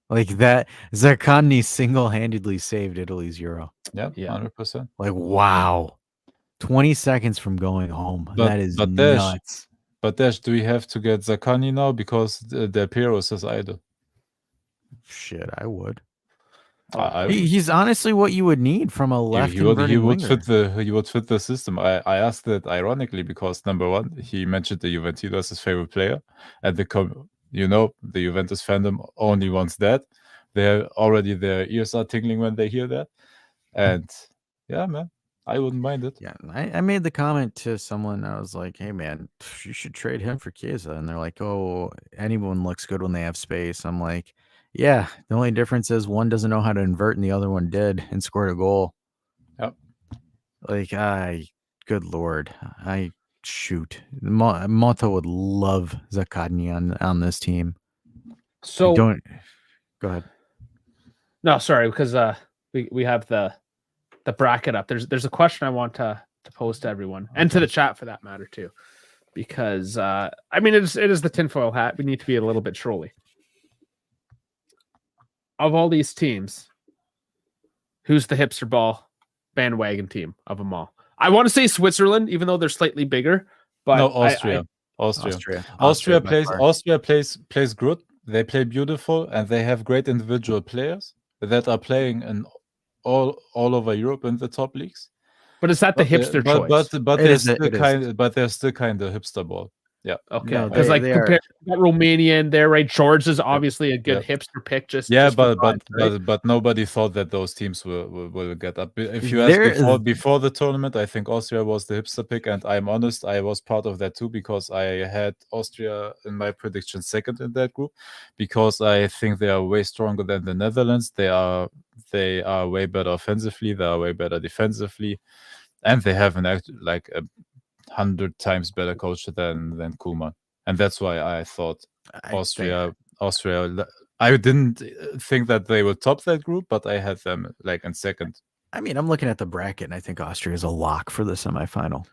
Like that, Zaccagni single-handedly saved Italy's Euro. Yeah. 100%. Like, wow. 20 seconds from going home. That is nuts. But Dash, do we have to get Zaccagni now because Del Piero says idle? Shit, I would. I He's honestly what you would need from a left he would fit the system. I asked that ironically because number one, he mentioned the Juventus as his favorite player, and the Juventus fandom only wants that. Their ears are tingling when they hear that, and yeah, man, I wouldn't mind it. Yeah, I made the comment to someone. I was like, "Hey, man, you should trade him for Chiesa," and they're like, "Oh, anyone looks good when they have space." I'm like, yeah, the only difference is one doesn't know how to invert and the other one did and scored a goal. Yep. Like, good Lord. Motto would love Zaccagni on this team. So go ahead. No, sorry, because we have the bracket up. There's a question I want to pose to everyone and to the chat for that matter too. Because I mean it is the tinfoil hat. We need to be a little bit trolly. Of all these teams, Who's the hipster ball bandwagon team of them all? I want to say Switzerland, even though they're slightly bigger. But No, Austria. Austria plays good. They play beautiful, and they have great individual players that are playing in all over Europe in the top leagues. But is that the hipster choice? But they're still kind of hipster ball. Yeah. Okay. Because compared to Romania in there, right? George is obviously a good hipster pick. But nobody thought that those teams will get up. If you ask before the tournament, I think Austria was the hipster pick, and I'm honest, I was part of that too, because I had Austria in my prediction second in that group, because I think they are way stronger than the Netherlands. They are way better offensively. They are way better defensively, and they have a 100 times better coach than Koeman, and that's why I thought Austria. I didn't think that they would top that group, but I had them in second. I mean, I'm looking at the bracket, and I think Austria is a lock for the semifinal.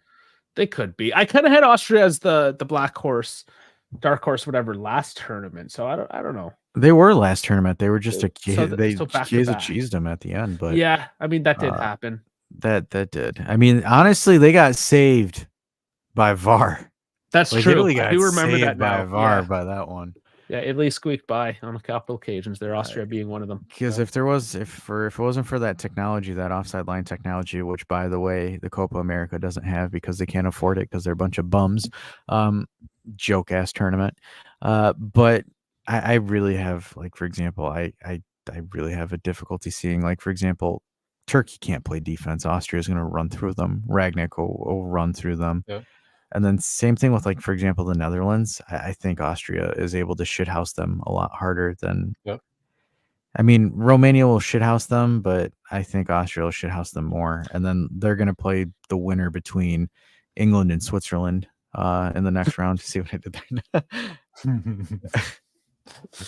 They could be. I kind of had Austria as the black horse, dark horse, whatever, last tournament. So I don't know. They were last tournament. They were just they cheesed them at the end. But yeah, I mean that did happen. That did. I mean, honestly, they got saved by VAR. That's true. Italy I do remember that by VAR by that one. Yeah, Italy squeaked by on a couple occasions. There, Austria being one of them. Because if it wasn't for that technology, that offside line technology, which by the way, the Copa America doesn't have because they can't afford it because they're a bunch of bums. Joke ass tournament. But I really have, for example, I really have a difficulty seeing, for example, Turkey can't play defense. Austria is going to run through them. Ragnick will run through them. Yeah. And then same thing with, for example, the Netherlands. I think Austria is able to shithouse them a lot harder than. Yep. I mean, Romania will shithouse them, but I think Austria will shithouse them more. And then they're going to play the winner between England and Switzerland in the next round to see what I did there.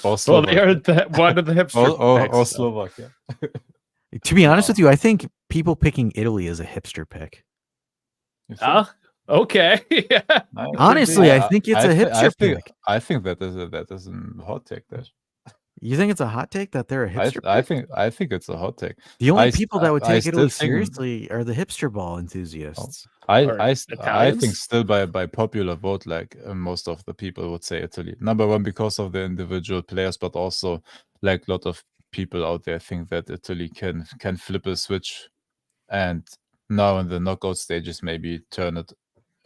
Well, they are one of the hipster picks. Or Slovakia. To be honest with you, I think people picking Italy is a hipster pick. Okay. Yeah. Honestly, I think it's a hipster pick. I think that is a hot take there. You think it's a hot take that they're a hipster pick? I think it's a hot take. The only people that would take Italy seriously are the hipster ball enthusiasts. I think still by popular vote, most of the people would say Italy. Number one, because of the individual players, but also a lot of people out there think that Italy can flip a switch, and now in the knockout stages maybe turn it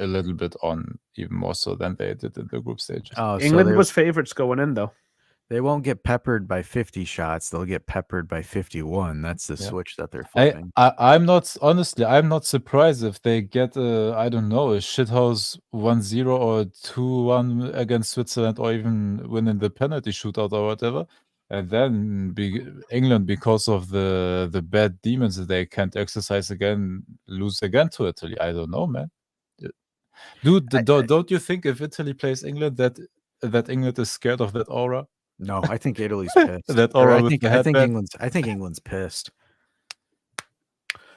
a little bit on, even more so than they did in the group stages. England was favorites going in, though. They won't get peppered by 50 shots. They'll get peppered by 51. That's the switch that they're flipping. I'm not surprised if they get a shithouse 1-0 or 2-1 against Switzerland, or even winning the penalty shootout or whatever. And then England, because of the bad demons that they can't exercise again, lose again to Italy. I don't know, man. Dude, don't you think if Italy plays England that England is scared of that aura? No, I think Italy's pissed. I think England's pissed.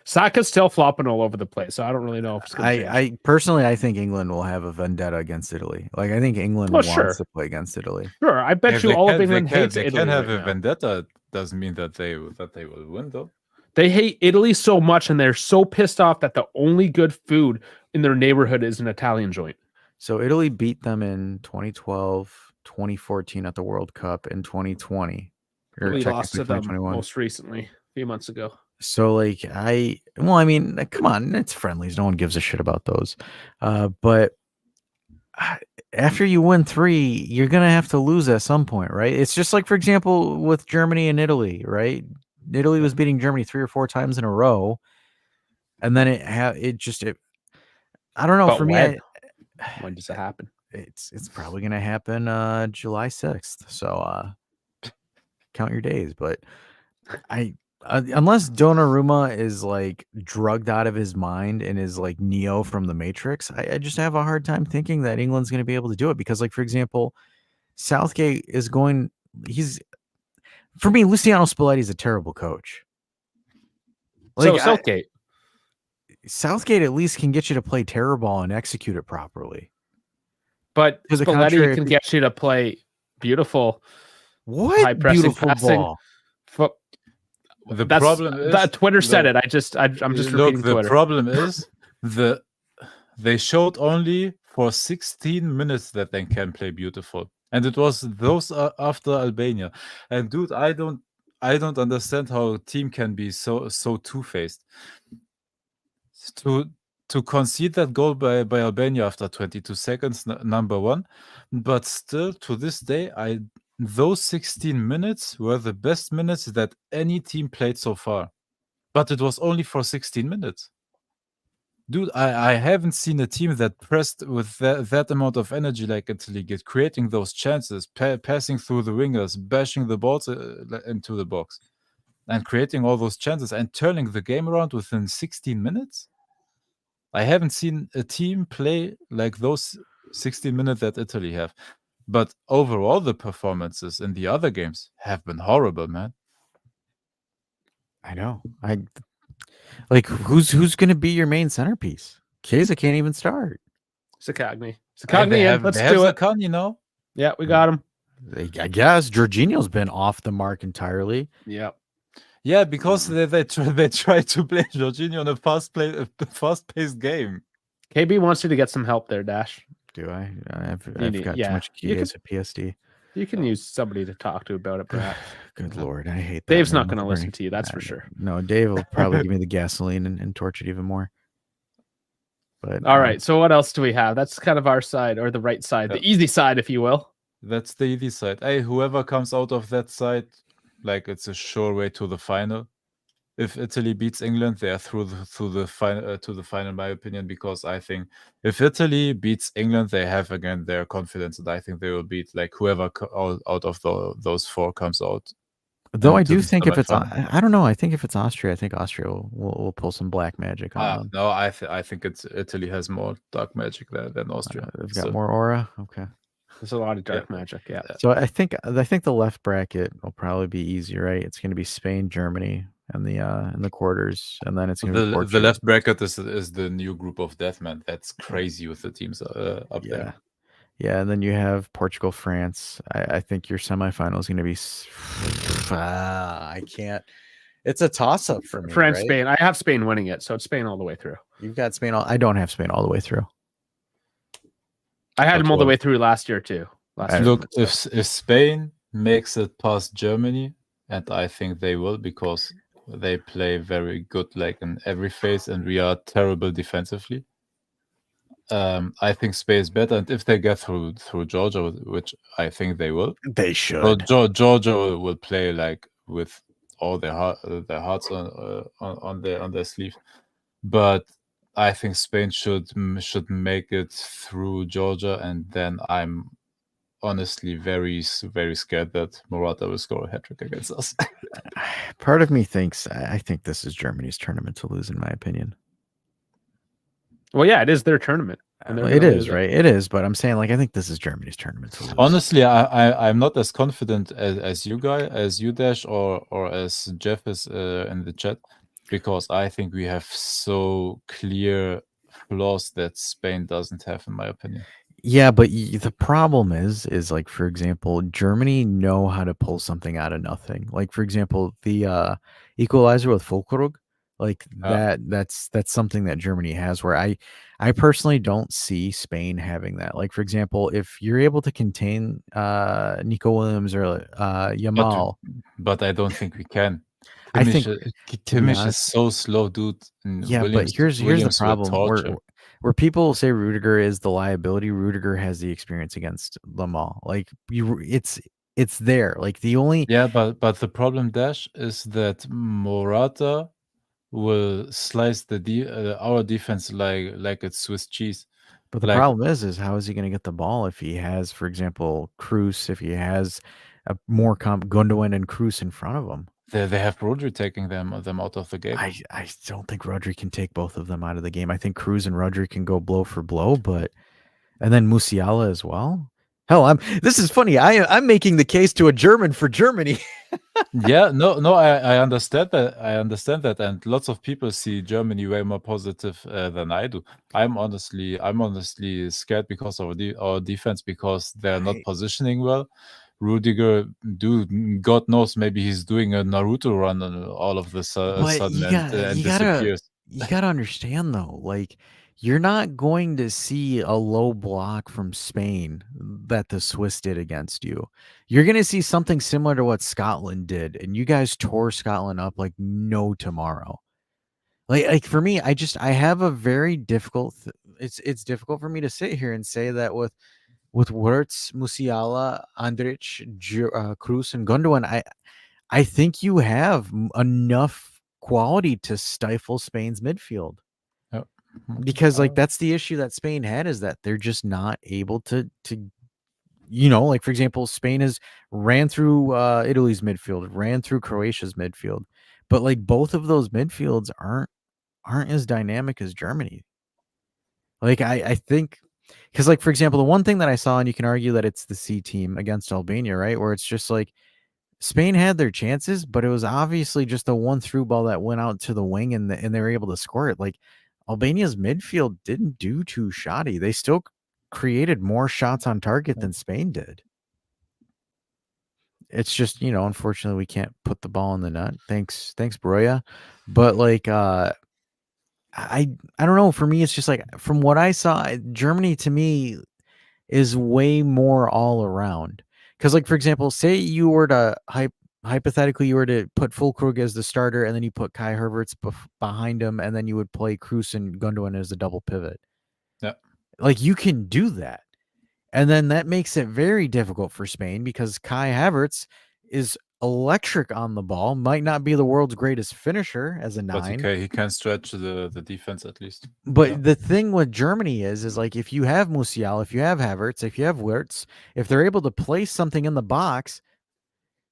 Saka's still flopping all over the place, so I don't really know if it's going to change. I think England will have a vendetta against Italy. I think England wants to play against Italy. Sure, I bet you all of England hates Italy. They can have a vendetta. Doesn't mean that they will win, though. They hate Italy so much, and they're so pissed off that the only good food in their neighborhood is an Italian joint. So Italy beat them in 2012, 2014 at the World Cup, in 2020. We lost to them most recently, a few months ago. So come on, it's friendlies. No one gives a shit about those. But after you win 3, you're going to have to lose at some point, right? It's just for example, with Germany and Italy, right? Italy was beating Germany 3 or 4 times in a row. And then I don't know. But for when? me, when does it happen? It's probably going to happen July 6th. So count your days. But unless Donnarumma is drugged out of his mind and is Neo from the Matrix, I just have a hard time thinking that England's going to be able to do it, because for example, Southgate is for me, Luciano Spalletti is a terrible coach. Southgate at least can get you to play terror ball and execute it properly. But Spalletti can get you to play beautiful, high pressing beautiful passing. Ball? The problem is that Twitter said it. I'm just repeating the Twitter. problem is they showed only for 16 minutes that they can play beautiful, and it was those after Albania. And dude, I don't understand how a team can be so two-faced. To concede that goal by Albania after 22 seconds, number one, but still to this day, those 16 minutes were the best minutes that any team played so far. But it was only for 16 minutes. Dude, I haven't seen a team that pressed with that amount of energy like Italy, creating those chances, passing through the wingers, bashing the balls into the box, and creating all those chances and turning the game around within 16 minutes. I haven't seen a team play like those 16 minutes that Italy have. But overall, the performances in the other games have been horrible, man. I know. Like who's going to be your main centerpiece? Chiesa can't even start. Sakagny. They Yeah, have let's do it. Zakan, you know? Yeah, we got him. I guess Jorginho's been off the mark entirely. Yeah. Yeah, because they try to play Jorginho in a fast-paced game. KB wants you to get some help there, Dash. Do I? I've need- got yeah. too much You Chiesa PSD. You can use somebody to talk to about it, perhaps. Good Lord, I hate that. Dave's man. not going to listen to you, that's for sure. No, Dave will probably give me the gasoline and torch it even more. But All right, so what else do we have? That's kind of our side, or the right side, the easy side, if you will. That's the easy side. Hey, whoever comes out of that side, like it's a sure way to the final. If Italy beats England, they are through the final to the final, in my opinion. Because I think if Italy beats England, they have again their confidence, and I think they will beat like whoever out of those four comes out. Though I do think if it's I don't know, I think if it's Austria, I think Austria will pull some black magic on them. No, I think it's Italy has more dark magic there than Austria. They've got more aura. Okay. There's a lot of dark magic, yeah. So I think the left bracket will probably be easy, right? It's going to be Spain, Germany, and in the quarters, and then it's going to be Portugal. The left bracket is the new group of death, man. That's crazy with the teams up there. Yeah, and then you have Portugal, France. I think your semifinal is going to be. I can't. It's a toss up for me. France, right? Spain. I have Spain winning it, so it's Spain all the way through. You've got Spain. I don't have Spain all the way through. I had them all the way through last year too. Look, if Spain makes it past Germany, and I think they will, because they play very good, like in every phase, and we are terrible defensively. I think Spain is better, and if they get through Georgia, which I think they will, they should. Georgia will play like with all their hearts on their sleeve, but I think Spain should make it through Georgia, and then I'm honestly very, very scared that Morata will score a hat-trick against us. Part of me thinks I think this is Germany's tournament to lose, in my opinion. Well, yeah, it is their tournament. It is, right? It is, but I'm saying, like, I think this is Germany's tournament to lose. Honestly, I'm not as confident as you Dash, or as Jeff is in the chat, because I think we have so clear flaws that Spain doesn't have, in my opinion. Yeah, but the problem is like, for example, Germany know how to pull something out of nothing. Like, for example, the equalizer with Fulkrug, like that's something that Germany has, where I personally don't see Spain having that. Like, for example, if you're able to contain Nico Williams or Yamal, but I don't think we can. I think Kimmich is so slow, dude. Yeah, but here's the problem. Where people say Rudiger is the liability, Rudiger has the experience against Yamal. Like, it's there. Like, the only but the problem, Dash, is that Morata will slice our defense like it's Swiss cheese. But the problem is how is he going to get the ball if he has, for example, Kroos, if he has a more Gundogan and Kroos in front of him? They have Rodri taking them out of the game. I don't think Rodri can take both of them out of the game. I think Kroos and Rodri can go blow for blow, and then Musiala as well. Hell, this is funny. I'm making the case to a German for Germany. Yeah, no, I understand that, and lots of people see Germany way more positive than I do. I'm honestly scared because of our defense, because they're not positioning well, Rudiger, dude, God knows, maybe he's doing a Naruto run and all of this But sudden you and gotta disappears. you gotta understand though, like you're not going to see a low block from Spain that the Swiss did against you. You're gonna see something similar to what Scotland did, and you guys tore Scotland up like no tomorrow. Like for me, I have a very difficult. It's difficult for me to sit here and say that with Wirtz, Musiala, Andrich, Cruz, and Gundogan, I think you have enough quality to stifle Spain's midfield. Yep. Because like that's the issue that Spain had, is that they're just not able to like for example, Spain has ran through Italy's midfield, ran through Croatia's midfield, but like both of those midfields aren't as dynamic as Germany. Like I think, because like for example, the one thing that I saw, and you can argue that it's the C team against Albania, right, where it's just like Spain had their chances, but it was obviously just a one through ball that went out to the wing, and they were able to score it. Like Albania's midfield didn't do too shoddy. They still created more shots on target than Spain did. It's just, unfortunately we can't put the ball in the net. Thanks Broya. But like I don't know, for me it's just like, from what I saw, Germany to me is way more all around. Because like for example, say you were to hypothetically you were to put Füllkrug as the starter, and then you put Kai Havertz behind him, and then you would play Kroos and Gundogan as the double pivot. Yeah, like you can do that, and then that makes it very difficult for Spain, because Kai Havertz is electric on the ball, might not be the world's greatest finisher as a nine, but he can stretch the defense at least. But the thing with Germany is like, if you have Musial, if you have Havertz, if you have Wirtz, if they're able to place something in the box,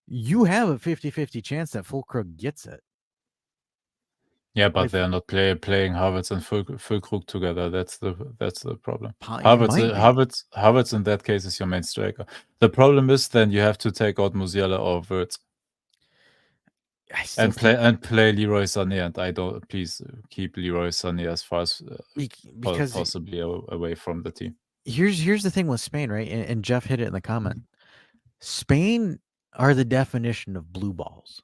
you have a 50-50 chance that Füllkrug gets it. Yeah, but they're not playing Havertz and Füllkrug together. That's the problem. Havertz in that case is your main striker. The problem is then you have to take out Musiala or Wirtz. And play Leroy Sané, and please keep Leroy Sané as far as possibly away from the team. Here's the thing with Spain, right? And Jeff hit it in the comment. Spain are the definition of blue balls.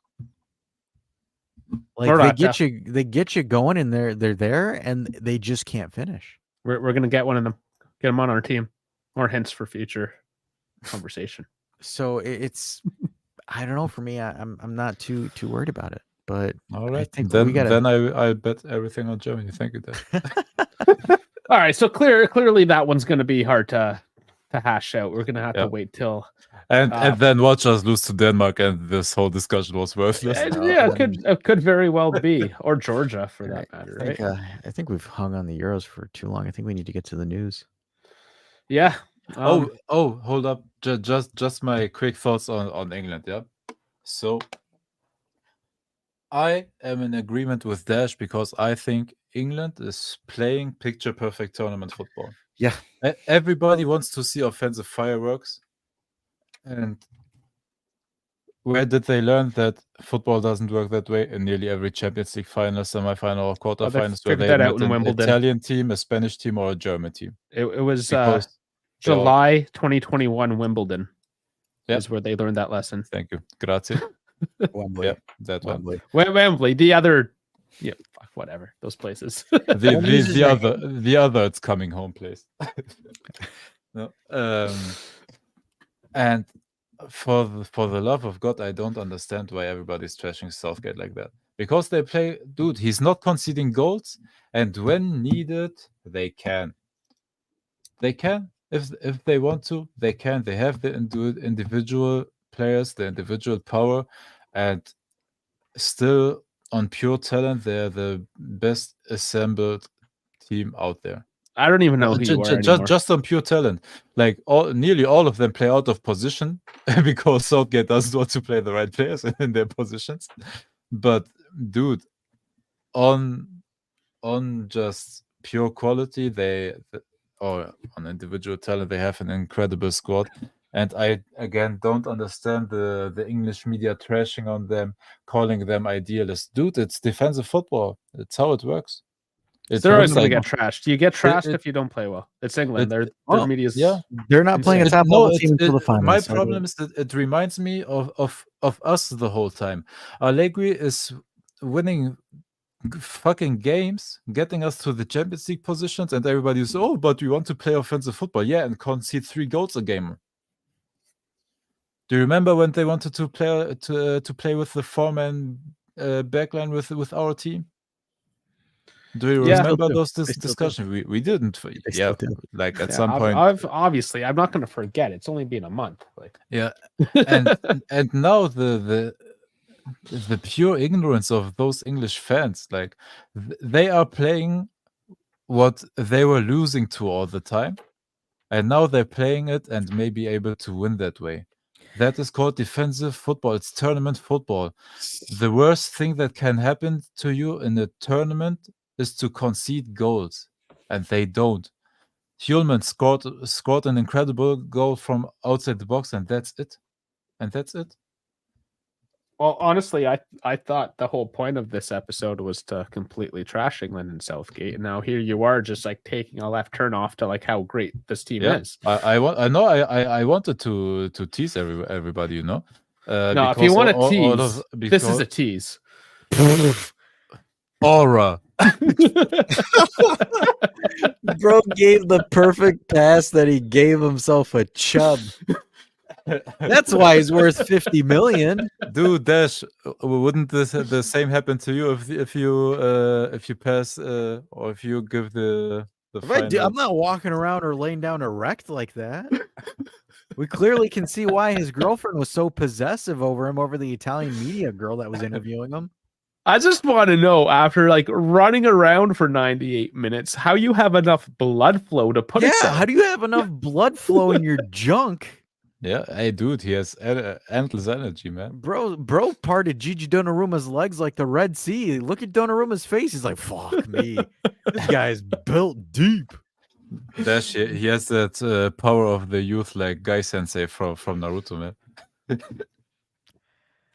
Like they get you going, and they're there, and they just can't finish. We're gonna get one of them, get them on our team. More hints for future conversation. So it's, I don't know. For me, I'm not too worried about it. But all right, I think then I bet everything on Germany. Thank you, Dad. All right, so clearly that one's going to be hard to hash out. We're going to have to wait till and then watch us lose to Denmark, and this whole discussion was worthless. Yeah, it could very well be, or Georgia for that matter. Right? I think we've hung on the Euros for too long. I think we need to get to the news. Yeah. Hold up. Just my quick thoughts on England. Yeah. So I am in agreement with Dash, because I think England is playing picture perfect tournament football. Yeah. Everybody wants to see offensive fireworks. And where did they learn that football doesn't work that way? In nearly every Champions League final, semi-final, or quarterfinals, where they met an Italian team, a Spanish team, or a German team. It was July 2021 Wimbledon. Is where they learned that lesson. Thank you. Grazie. Wembley. Yeah, that Wembley. Wembley. The other, whatever, those places. the other, it's coming home place. No, and for the love of God, I don't understand why everybody's trashing Southgate like that. Because they play, dude, he's not conceding goals, and when needed, they can. They can, if they want to, they can. They have the individual players, the individual power, and still on pure talent, they're the best assembled team out there. I don't even know who you are anymore. Just on pure talent. Like nearly all of them play out of position because Southgate doesn't want to play the right players in their positions. But dude, on just pure quality, or on individual talent, they have an incredible squad. And I, again, don't understand the English media trashing on them, calling them idealists. Dude, it's defensive football. It's how it works. They're always hurts going to like get trashed. You get trashed it- if you don't play well. It's England. it- Their media's yeah. They're not playing a insane. top level team until the finals. My so problem is that it reminds me of us the whole time. Allegri is winning fucking games, getting us to the Champions League positions, and everybody's but we want to play offensive football, and concede 3 goals a game. Do you remember when they wanted to play with the 4-man backline with our team? Do you Yeah. remember do. those They still do. discussions? We didn't. They still do. Like at Yeah, some point. obviously, I'm not going to forget. It's only been a month. Like, Yeah, and now the pure ignorance of those English fans, like they are playing what they were losing to all the time, and now they're playing it and may be able to win that way. That is called defensive football. It's tournament football. The worst thing that can happen to you in a tournament is to concede goals, and they don't. Hjulman scored an incredible goal from outside the box, and that's it. well, honestly, I thought the whole point of this episode was to completely trash England and Southgate, and now here you are just like taking a left turn off to like how great this team is. I wanted to tease everybody, you know. No, if you want to tease, this is a tease. aura. Bro gave the perfect pass that he gave himself a chub. That's why he's worth 50 million. Dude, Dash, wouldn't the same happen to you if you pass or if you give the I'm not walking around or laying down erect like that. We clearly can see why his girlfriend was so possessive over him, over the Italian media girl that was interviewing him. I just want to know, after like running around for 98 minutes, how you have enough blood flow to put it down. How do you have enough blood flow in your junk? Yeah, hey, dude, he has endless energy, man. Bro parted Gigi Donnarumma's legs like the Red Sea. Look at Donnarumma's face. He's like, fuck me. This guy's built deep. Dash, he has that power of the youth, like Guy Sensei from Naruto, man.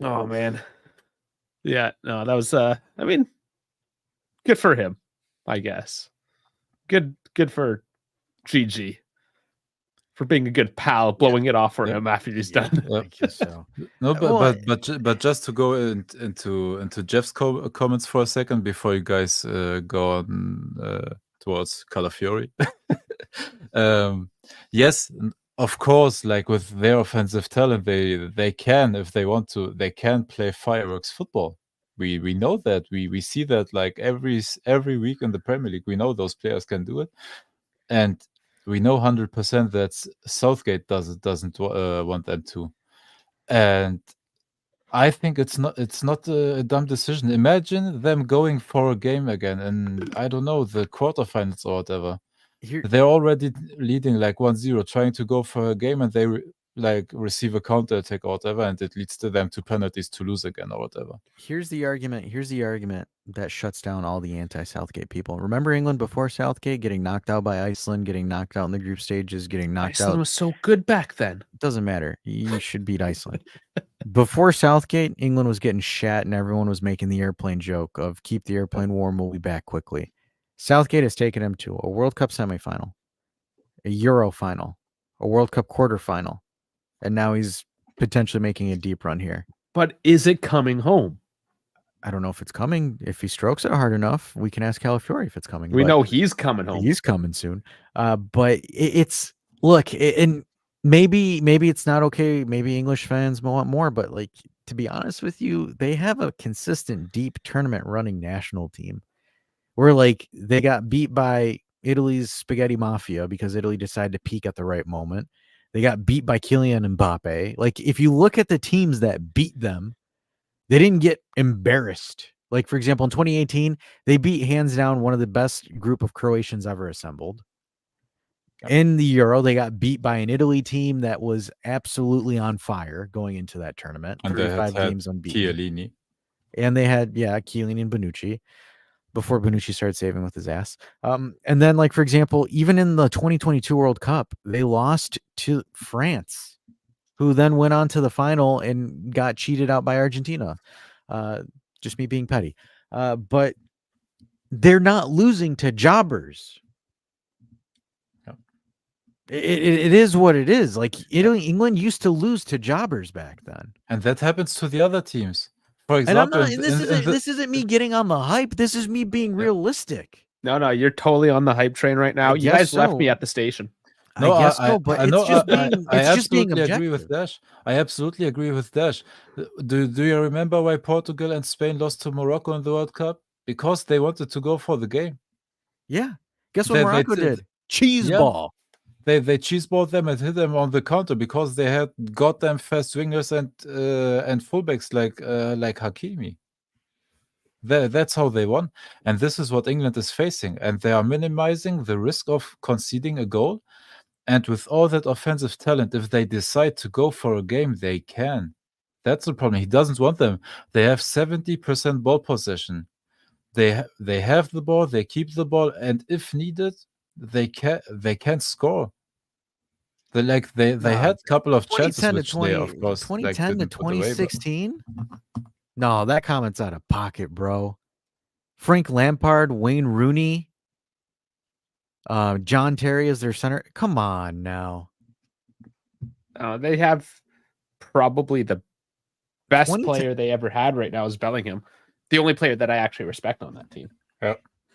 Oh man. Yeah, no, that was I mean, good for him, I guess. Good for Gigi for being a good pal, blowing it off for him after he's done. I guess so. No, but just to go into Jeff's comments for a second before you guys go on towards Calafiori. Yes, of course, like with their offensive talent, they can, if they want to, they can play fireworks football. We know that. We see that like every week in the Premier League. We know those players can do it, and we know 100% that Southgate doesn't want them to. And I think it's not a dumb decision. Imagine them going for a game again, and I don't know, the quarterfinals or whatever. They're already leading like 1-0, trying to go for a game, and they receive a counter attack or whatever, and it leads to them to penalties to lose again or whatever. Here's the argument that shuts down all the anti-Southgate people. Remember England before Southgate getting knocked out by Iceland, getting knocked out in the group stages, getting knocked Iceland out. was so good back then. Doesn't matter. You should beat Iceland. Before Southgate, England was getting shat, and everyone was making the airplane joke of keep the airplane warm, we'll be back quickly. Southgate has taken him to a World Cup semifinal, a Euro final, a World Cup quarterfinal, and now he's potentially making a deep run here. But is it coming home? I don't know if it's coming. If he strokes it hard enough, we can ask Calafiori if it's coming. We know he's coming home. He's coming soon. But and maybe it's not okay. Maybe English fans want more, but like, to be honest with you, they have a consistent, deep tournament running national team where like they got beat by Italy's spaghetti mafia because Italy decided to peak at the right moment. They got beat by Kylian Mbappe. Like, if you look at the teams that beat them, they didn't get embarrassed. Like, for example, in 2018, they beat hands down one of the best group of Croatians ever assembled. In the Euro, they got beat by an Italy team that was absolutely on fire going into that tournament. And 35 games unbeaten. Chiellini. And they had, Chiellini and Bonucci before Bonucci started saving with his ass. And then, like, for example, even in the 2022 World Cup, they lost to France, who then went on to the final and got cheated out by Argentina. Just me being petty. But they're not losing to jobbers. Yeah. It is what it is. Like England used to lose to jobbers back then. And that happens to the other teams. For And I'm example, not. This isn't me getting on the hype. This is me being realistic. No, you're totally on the hype train right now. I You guys guess left so. me at the station. No, I guess so, but it's just being. I It's just being absolutely objective. agree with Dash. I absolutely agree with Dash. Do you remember why Portugal and Spain lost to Morocco in the World Cup? Because they wanted to go for the game. Yeah. Guess what They Morocco did? Cheese ball. They cheeseballed them and hit them on the counter because they had goddamn fast wingers and fullbacks like Hakimi. That's how they won. And this is what England is facing. And they are minimizing the risk of conceding a goal. And with all that offensive talent, if they decide to go for a game, they can. That's the problem. He doesn't want them. They have 70% ball possession. They have the ball, they keep the ball, and if needed, they can score. They had a couple of chances, 2010 to which they, of course, 2010 to didn't put away, but- 2016. No, that comment's out of pocket, bro. Frank Lampard, Wayne Rooney, John Terry is their center. Come on now. They have probably the best 2010 player they ever had right now is Bellingham. The only player that I actually respect on that team.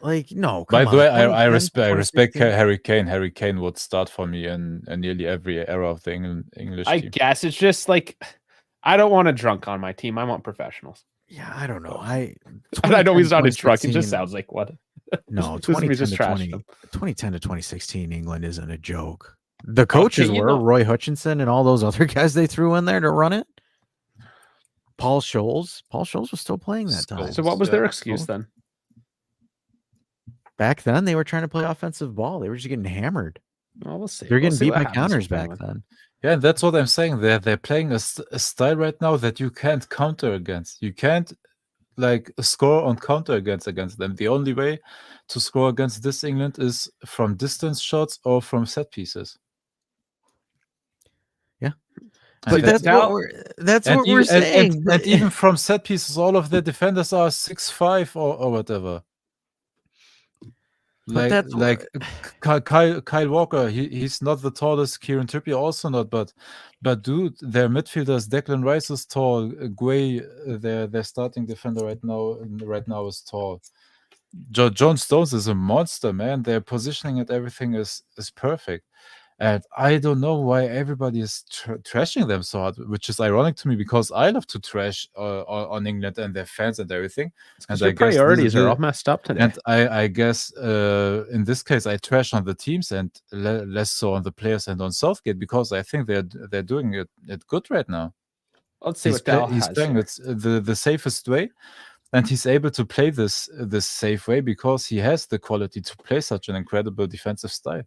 Like, no. By come the way, on, I 2010, respect 2016. Harry Kane. Harry Kane would start for me in nearly every era of the English I team. guess it's just like I don't want a drunk on my team. I want professionals. Yeah, I don't know. I know he's not a drunk. It 2016 just sounds like what. No, This is me 2010 just to trashing 20 him. 2010 to 2016, England isn't a joke. The coaches you were know. Roy Hutchinson and all those other guys they threw in there to run it. Paul Scholes. Paul Scholes was still playing that time. So what was Yeah. their excuse then? Back then, they were trying to play offensive ball. They were just getting hammered. Well, we'll see. They're We'll getting see beat what by happens counters with back England. then. Yeah, and that's what I'm saying. They're playing a style right now that you can't counter against. You can't score on counter against them. The only way to score against this England is from distance shots or from set pieces. Yeah. And But that's what we're saying. And even from set pieces, all of the defenders are 6'5" or whatever. But Kyle Walker, he's not the tallest. Kieran Trippier also not, but dude, their midfielders, Declan Rice is tall. Guay, their starting defender right now is tall. John Stones is a monster, man. Their positioning and everything is perfect. And I don't know why everybody is trashing them so hard, which is ironic to me because I love to trash on England and their fans and everything. And Your priorities are all messed up today. And I guess in this case, I trash on the teams and less so on the players and on Southgate because I think they're doing it good right now. Let's see what Dal he's has playing here. it's the safest way, and he's able to play this safe way because he has the quality to play such an incredible defensive style.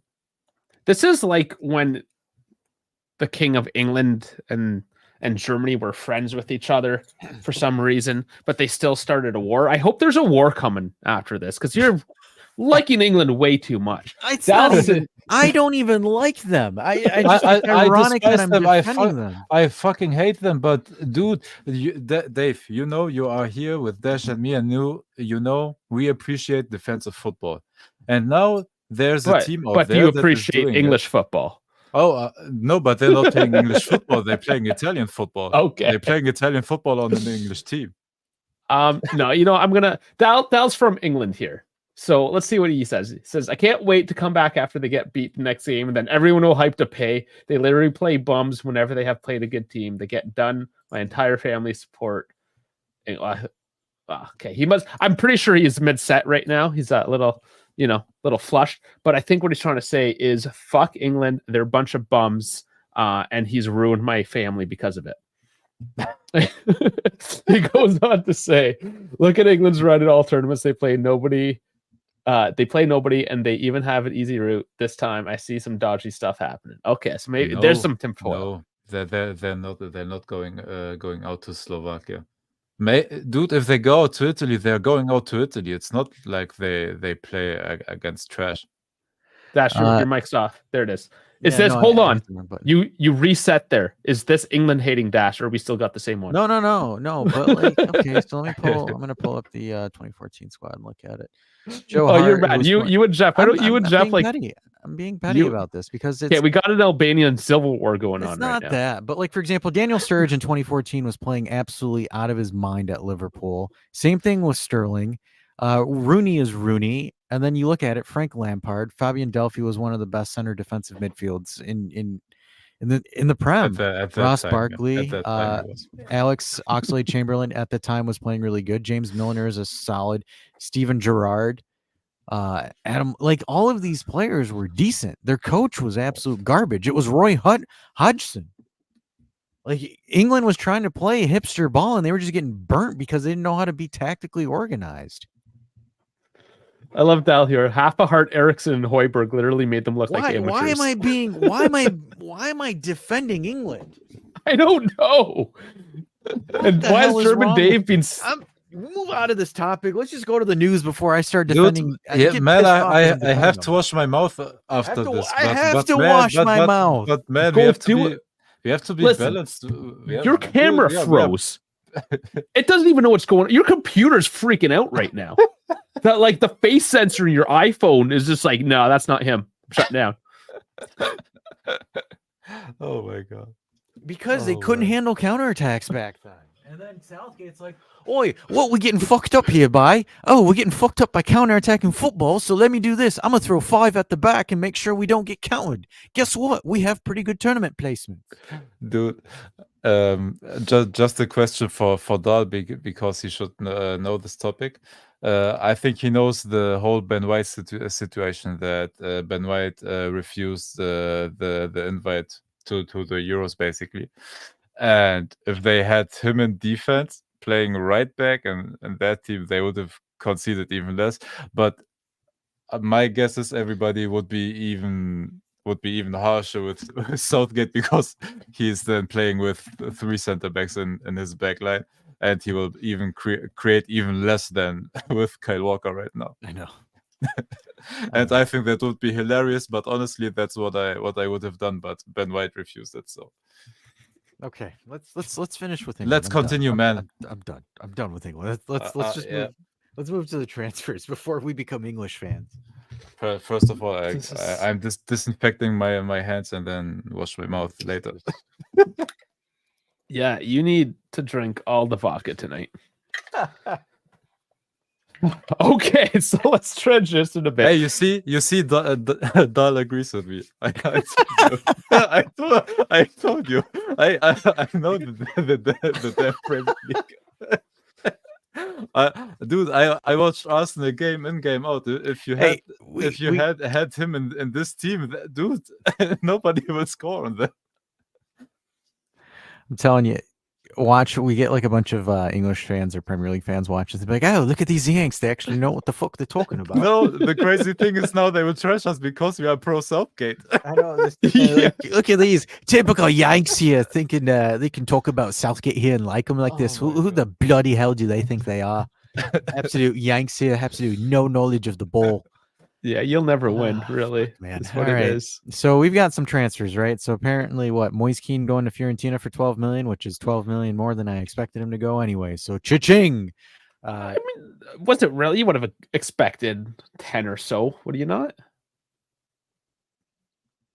This is like when the King of England and Germany were friends with each other for some reason, but they still started a war. I hope there's a war coming after this because you're liking England way too much. I don't even like them. It's ironic that I'm defending them. I fucking hate them, but dude, Dave, you know you are here with Dash and me, and you know we appreciate defensive football, and now there's a team out there. But do you appreciate English football? Oh, no, but they're not playing English football. They're playing Italian football. Okay. They're playing Italian football on an English team. No, I'm going to... Dal's from England here. So let's see what he says. He says, I can't wait to come back after they get beat the next game, and then everyone will hype to pay. They literally play bums whenever they have played a good team. They get done. My entire family support. Okay. I'm pretty sure he's mid-set right now. He's a little flushed, but I think what he's trying to say is fuck England. They're a bunch of bums. And he's ruined my family because of it. He goes on to say, look at England's run in all tournaments. They play nobody, and they even have an easy route. This time I see some dodgy stuff happening. Okay. So maybe there's some tinfoil. No, they're not going out to Slovakia. Dude, if they go out to Italy, they're going out to Italy. It's not like they play against trash. Dash, your mic's off. There it is. Is Yeah, this? no, Hold I on. hit the wrong button. You reset there. Is this England hating dash, or we still got the same one? No. But like, okay, so let me pull. I'm gonna pull up the 2014 squad and look at it. Joe Oh, you're Hart, mad. who's You and Jeff. Why don't you and Jeff being like? petty. I'm being petty You- about this because Okay, it's we got an Albanian civil war going it's on not right now. that. But like for example, Daniel Sturridge in 2014 was playing absolutely out of his mind at Liverpool. Same thing with Sterling. Rooney is Rooney, and then you look at it. Frank Lampard, Fabian Delphi was one of the best center defensive midfields in the Prem. At that Ross time, Barkley, at that time it was. Alex Oxlade-Chamberlain at the time was playing really good. James Milner is a solid. Steven Gerrard, Adam, like all of these players were decent. Their coach was absolute garbage. It was Roy Hodgson. Like England was trying to play hipster ball and they were just getting burnt because they didn't know how to be tactically organized. I love Dal here. Half a heart, Eriksson and Hoiberg literally made them look like amateurs. Why am I defending England? I don't know. And the why hell has is German wrong Dave with been? Move out of this topic. Let's just go to the news before I start Dude, defending. yeah, man, I have to wash my mouth after this. I have to wash my mouth. But man, Go we have do to we have to be Listen, balanced. Your camera froze. It doesn't even know what's going on. Your computer's freaking out right now. That like the face sensor in your iPhone is just like, no, that's not him. Shut down. Oh my god. Because they couldn't handle counterattacks back then. And then Southgate's like, oi, what we getting fucked up here by? Oh, we're getting fucked up by counterattacking football, so let me do this. I'm going to throw 5 at the back and make sure we don't get countered. Guess what? We have pretty good tournament placement. Dude, just a question for Dahl because he should know this topic. I think he knows the whole Ben White situation that Ben White refused the invite to the Euros basically. And if they had him in defense playing right back and that team, they would have conceded even less. But my guess is everybody would be even harsher with Southgate because he's then playing with 3 center backs in his back line, and he will even create even less than with Kyle Walker right now. I know. And I think that would be hilarious, but honestly, that's what I would have done. But Ben White refused it, so. Okay, let's finish with England. Let's continue, man. I'm done. I'm done with England. Let's just move. Let's move to the transfers before we become English fans. First of all, I'm disinfecting my hands and then wash my mouth later. Yeah, you need to drink all the vodka tonight. Okay, so let's transition a bit. Hey, you see, Dahl agrees with me. I told you. I know the damn Premier League. Dude, I watched Arsenal game in, game out. If you had had him in this team, dude, nobody will score on that. I'm telling you, we get like a bunch of English fans or Premier League fans watching. They're like, oh, look at these Yanks. They actually know what the fuck they're talking about. No, the crazy thing is now they will trash us because we are pro Southgate. I know. Look at these typical Yanks here thinking they can talk about Southgate here and like them like this. Who the bloody hell do they think they are? Absolute Yanks here, absolute no knowledge of the ball. Yeah, you'll never win, really. Man, that's what it is. So we've got some transfers, right? So apparently, Moise Kean going to Fiorentina for 12 million, which is 12 million more than I expected him to go anyway. So cha-ching. I mean, was it really? You would have expected 10 or so, would you not?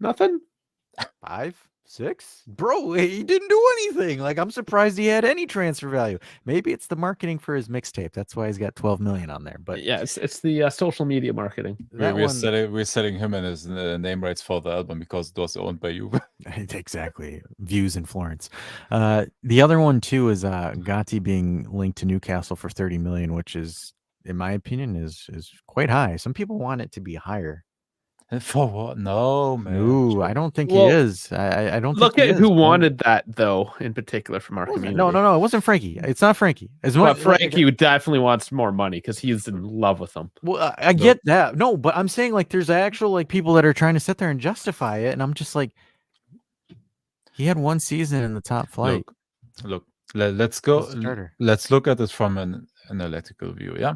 Nothing? 5, 6? Bro, he didn't do anything. Like, I'm surprised he had any transfer value. Maybe it's the marketing for his mixtape. That's why he's got 12 million on there. But yeah, it's the social media marketing. We're selling him and his name rights for the album because it was owned by you. Exactly. Views in Florence. The other one too is Gatti being linked to Newcastle for 30 million, which is, in my opinion, is quite high. Some people want it to be higher. For what? No, man. Ooh, I don't think he is. I don't look think at who wanted that though, in particular from our community. No, it wasn't Frankie. It's not Frankie. But Frankie definitely wants more money because he's in love with them. Well, I get that. No, but I'm saying like there's actual like people that are trying to sit there and justify it, and I'm just like, he had one season in the top flight. Look, let's go. Let's look at it from an analytical view. Yeah.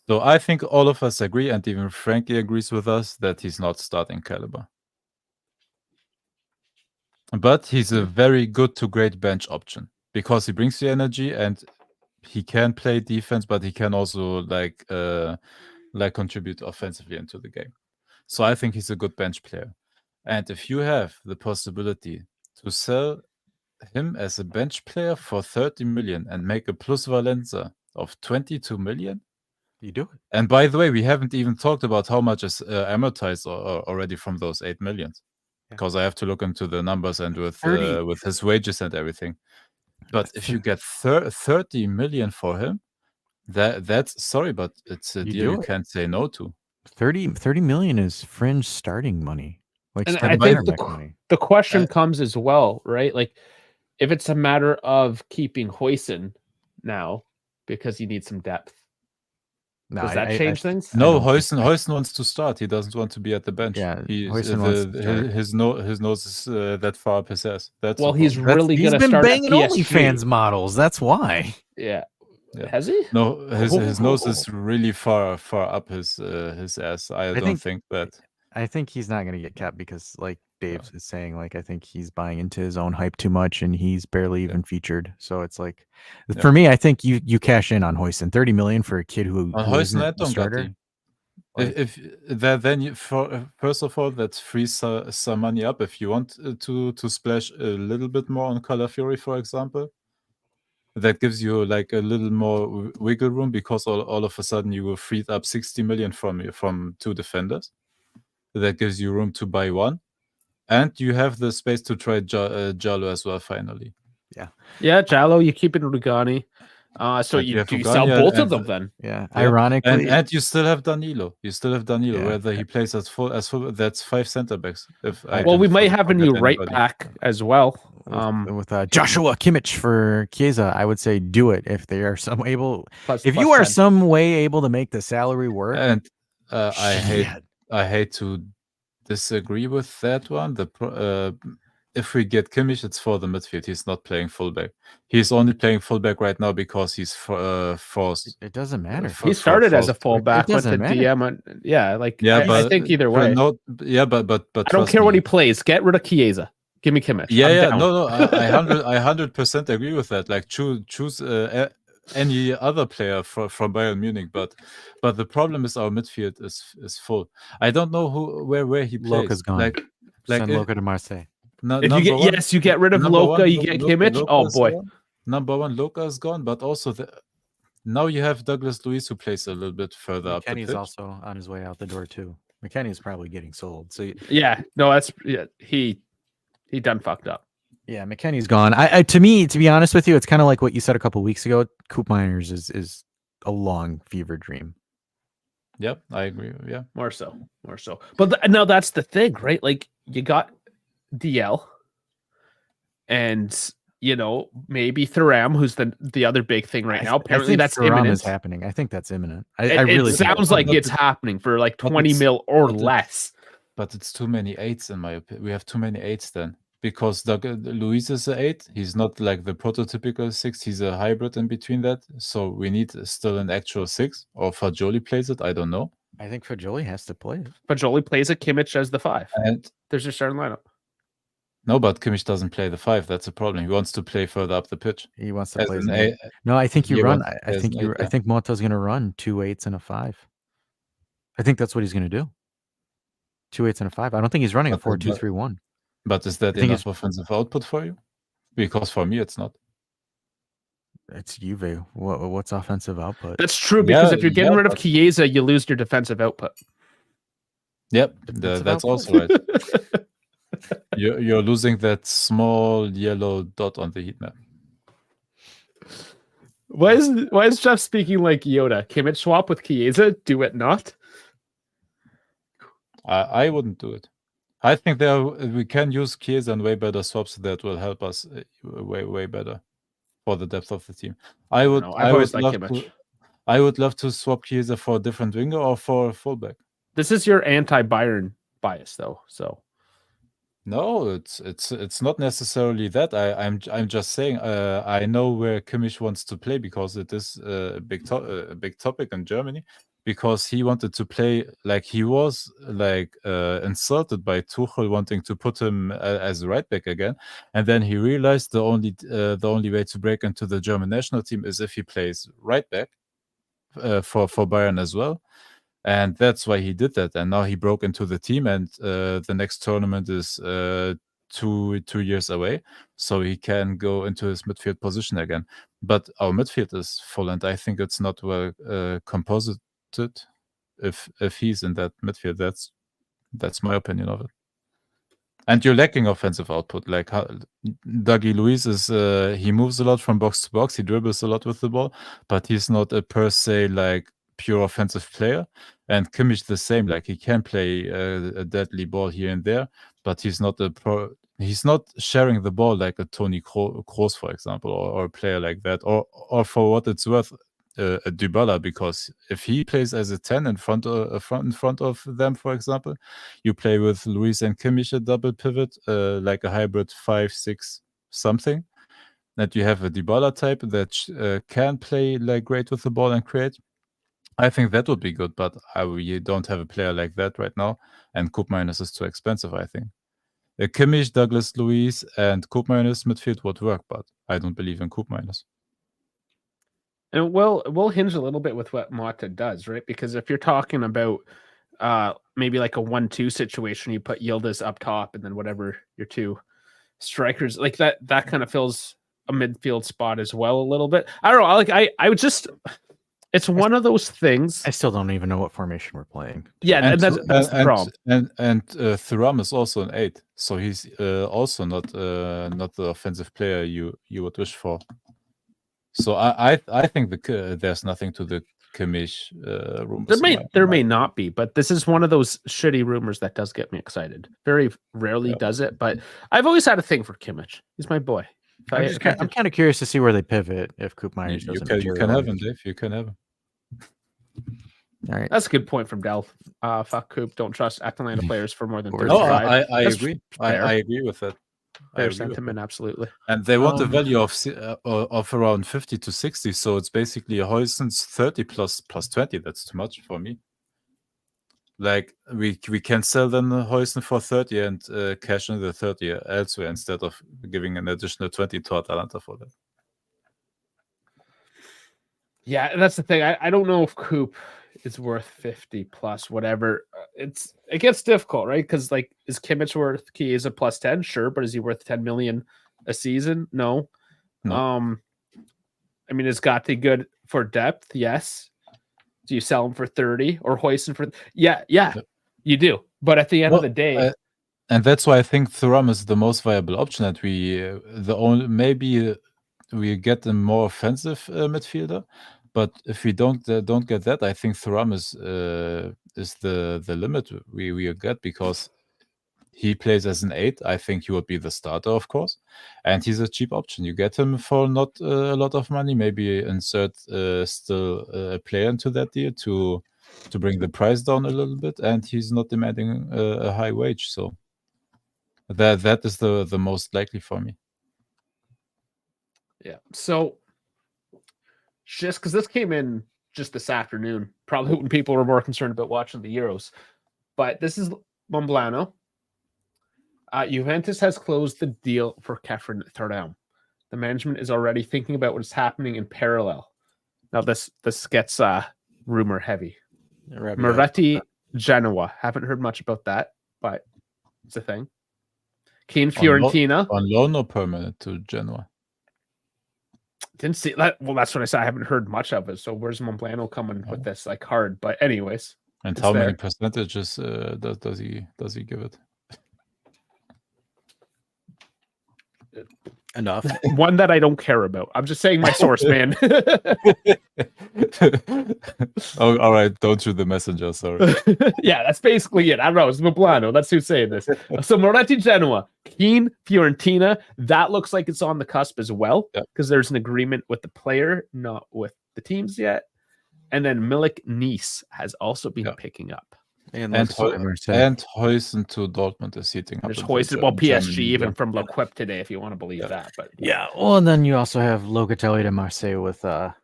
So I think all of us agree, and even Frankie agrees with us, that he's not starting caliber. but he's a very good to great bench option because he brings the energy and he can play defense, but he can also like contribute offensively into the game. So I think he's a good bench player. And if you have the possibility to sell him as a bench player for 30 million and make a plus Valenza of 22 million, You do it. and by the way, we haven't even talked about how much is amortized already from those 8 millions, because I have to look into the numbers and with 30. his wages and everything. But if you get 30 million for him, that's sorry, but it's a You deal do you it. can't say no to. 30 million is fringe starting money. Like And I starting think quarterback money. the question comes as well, right? Like, if it's a matter of keeping Hoyson now because you need some depth, No, does that change things? No, don't think- Hoyson wants to start. He doesn't want to be at the bench. Yeah, He's, Hoyson wants to start. his nose is that far up his ass. That's Well, the he's problem. really He's going to been start at banging PSG. OnlyFans models. That's why. Yeah. Yeah. Has he? No, his nose is really far up his ass. I don't think that. I think he's not going to get kept because, like Dave is saying, like I think he's buying into his own hype too much, and he's barely even featured. So it's like, for me, I think you cash in on Hoyson. 30 million for a kid who Hoyson isn't a starter. If that, then you first of all, that frees some money up if you want to splash a little bit more on Calafiori, for example. That gives you like a little more wiggle room because all of a sudden you will freed up 60 million from 2 defenders. That gives you room to buy one, and you have the space to try Jallo as well. Finally, Yeah, Jallo, you keep it Rugani. So And you have do you sell Rugani both of and- them then? Yeah, ironically, and you still have Danilo. Yeah. Whether he plays as full, that's 5 center backs. Well, we might have a new right back as well. with Joshua Kimmich for Chiesa, I would say do it if they are some able. Plus- If plus you are 10. some way able to make the salary work, And I shit. hate to disagree with that one. If we get Kimmich, it's for the midfield. He's not playing fullback. He's only playing fullback right now because he's forced. It doesn't matter. He started as a fullback, but doesn't the matter. DM, I but think either way. but I don't care what he plays. Get rid of Chiesa. Give me Kimmich. I'm down. No, I 100% agree with that. Like choose any other player from Bayern Munich, but the problem is our midfield is full. I don't know where he plays. Loca's gone. Like Send Loca to Marseille. If you get rid of Loca, you get Kimmich. Oh boy. Number 1, Loca is gone, but also now you have Douglas Luiz who plays a little bit further up the McKennie's pitch. also on his way out the door too. McKennie's probably getting sold. So He done fucked up. yeah, McKennie's gone. I to me, to be honest with you, it's kind of like what you said a couple weeks ago. Coop Miners is a long fever dream. Yep, I agree. Yeah, More so. But now that's the thing, right? Like you got DL, and maybe Thuram, who's the other big thing right now. Apparently, that's Thuram imminent. is happening. I think that's imminent. I It really sounds like it's happening for like 20 mil or less. but it's too many 8s in my opinion. We have too many 8s then. Because Luis is an 8, he's not like the prototypical 6. He's a hybrid in between that. So we need still an actual 6. Or Fagioli plays it. I don't know. I think Fagioli has to play it. Fagioli plays a Kimmich as the 5. And There's your starting lineup. no, but Kimmich doesn't play the 5. That's a problem. He wants to play further up the pitch. He wants to As play. an as an 8. eight. No, I think you He run. wants I as think an you. 8, I yeah. think Moto's going to run 2 8s and a 5. I think that's what he's going to do. 2 8s and a 5. I don't think he's running a 4-2-3-1. But is that I think enough offensive output for you? Because for me, it's not. It's Juve. What's offensive output? That's true because Yeah, if you're getting yeah, rid of but- Chiesa, you lose your defensive output. Yep, Defensive that's output. also right. You're losing that small yellow dot on the heat map. Why is Jeff speaking like Yoda? Kimmich swap with Chiesa? Do it not? I wouldn't do it. I think we can use Chiesa and way better swaps that will help us way better for the depth of the team. I would always liked love Kimmich. to. I would love to swap Chiesa for a different winger or for a fullback. This is your anti-Bayern bias, though. So No, it's not necessarily that. I'm just saying. I know where Kimmich wants to play because it is a big topic in Germany. because he wanted to play like he was like insulted by Tuchel wanting to put him as a right back again, and then he realized the only way to break into the German national team is if he plays right back for Bayern as well. And that's why he did that. And now he broke into the team, and the next tournament is 2 years away, so he can go into his midfield position again. But our midfield is full, and I think it's not well composited if he's in that midfield. That's my opinion of it. And you're lacking offensive output. Like Dougie Luiz is, he moves a lot from box to box. He dribbles a lot with the ball, but he's not a per se like pure offensive player. And Kimmich the same. Like he can play a deadly ball here and there, but he's not he's not sharing the ball like a Toni Kroos, for example, or a player like that. Or for what it's worth, a Dybala, because if he plays as a 10 in front of them, for example, you play with Luiz and Kimmich a double pivot, like a hybrid 5-6 something, that you have a Dybala type that can play like great with the ball and create. I think that would be good, but we don't have a player like that right now, and Koopmeiners is too expensive, I think. Kimmich, Douglas Luiz, and Koopmeiners midfield would work, but I don't believe in Koopmeiners. And we'll hinge a little bit with what Mata does, right? Because if you're talking about maybe like a 1-2 situation, you put Yildiz up top and then whatever your two strikers, like that kind of fills a midfield spot as well a little bit. I don't know. Like I would just, it's one of those things. I still don't even know what formation we're playing. Yeah, and that's the problem. And Thuram is also an 8, so he's also not the offensive player you would wish for. So I think there's nothing to the Kimmich rumors. There may not be, but this is one of those shitty rumors that does get me excited. Very rarely does it, but I've always had a thing for Kimmich. He's my boy. I'm kind of curious to see where they pivot if Koopmeiners doesn't. You can have him, Dave. You can have him. All right, that's a good point from Del. Fuck Coop. Don't trust Atalanta players for more than 35. No, I agree. I agree with that. Fair sentiment, absolutely. And they want a value of around 50 to 60, so it's basically a Huijsens 30 plus 20. That's too much for me. Like we can sell them Huijsen for 30 and cash in the 30 elsewhere instead of giving an additional 20 to Atalanta for that. Yeah, that's the thing. I don't know if Coop is worth 50 plus whatever. It gets difficult, right? Because like, is Kimmich worth? He is a plus 10, sure, but is he worth 10 million a season? No. I mean, is Gatti good for depth? Yes. Do you sell him for 30 or Huijsen for? Yeah, you do. But at the end of the day, and that's why I think Thuram is the most viable option. That we get a more offensive midfielder. But if we don't get that, I think Thuram is the limit we get, because he plays as an 8. I think he would be the starter, of course, and he's a cheap option. You get him for not a lot of money. Maybe insert still a player into that deal to bring the price down a little bit, and he's not demanding a high wage. So that is the most likely for me. Yeah. So just because this came in just this afternoon, probably when people were more concerned about watching the Euros, but this is Monblano. Juventus has closed the deal for Kefren Thuram. The management is already thinking about what is happening in parallel. Now this gets rumor heavy. Moretti, Genoa. Haven't heard much about that, but it's a thing. Keen Fiorentina. On loan or permanent to Genoa? Didn't see that. Well, that's what I said. I haven't heard much of it. So where's Monblano coming with this? Like hard, but anyways. And how many percentages does he give it? Enough. One that I don't care about. I'm just saying my source, man. Oh, all right. Don't shoot the messenger. Sorry. Yeah, that's basically it. I don't know. It's Monblano. That's who's saying this. So Moretti, Genoa, Keane, Fiorentina. That looks like it's on the cusp as well, because there's an agreement with the player, not with the teams yet. And then Milik Nice has also been picking up. And Huijsen to Dortmund is heating up. There's Huijsen, well, PSG, even from L'Equipe today, if you want to believe that. But yeah, well, and then you also have Locatelli to Marseille with De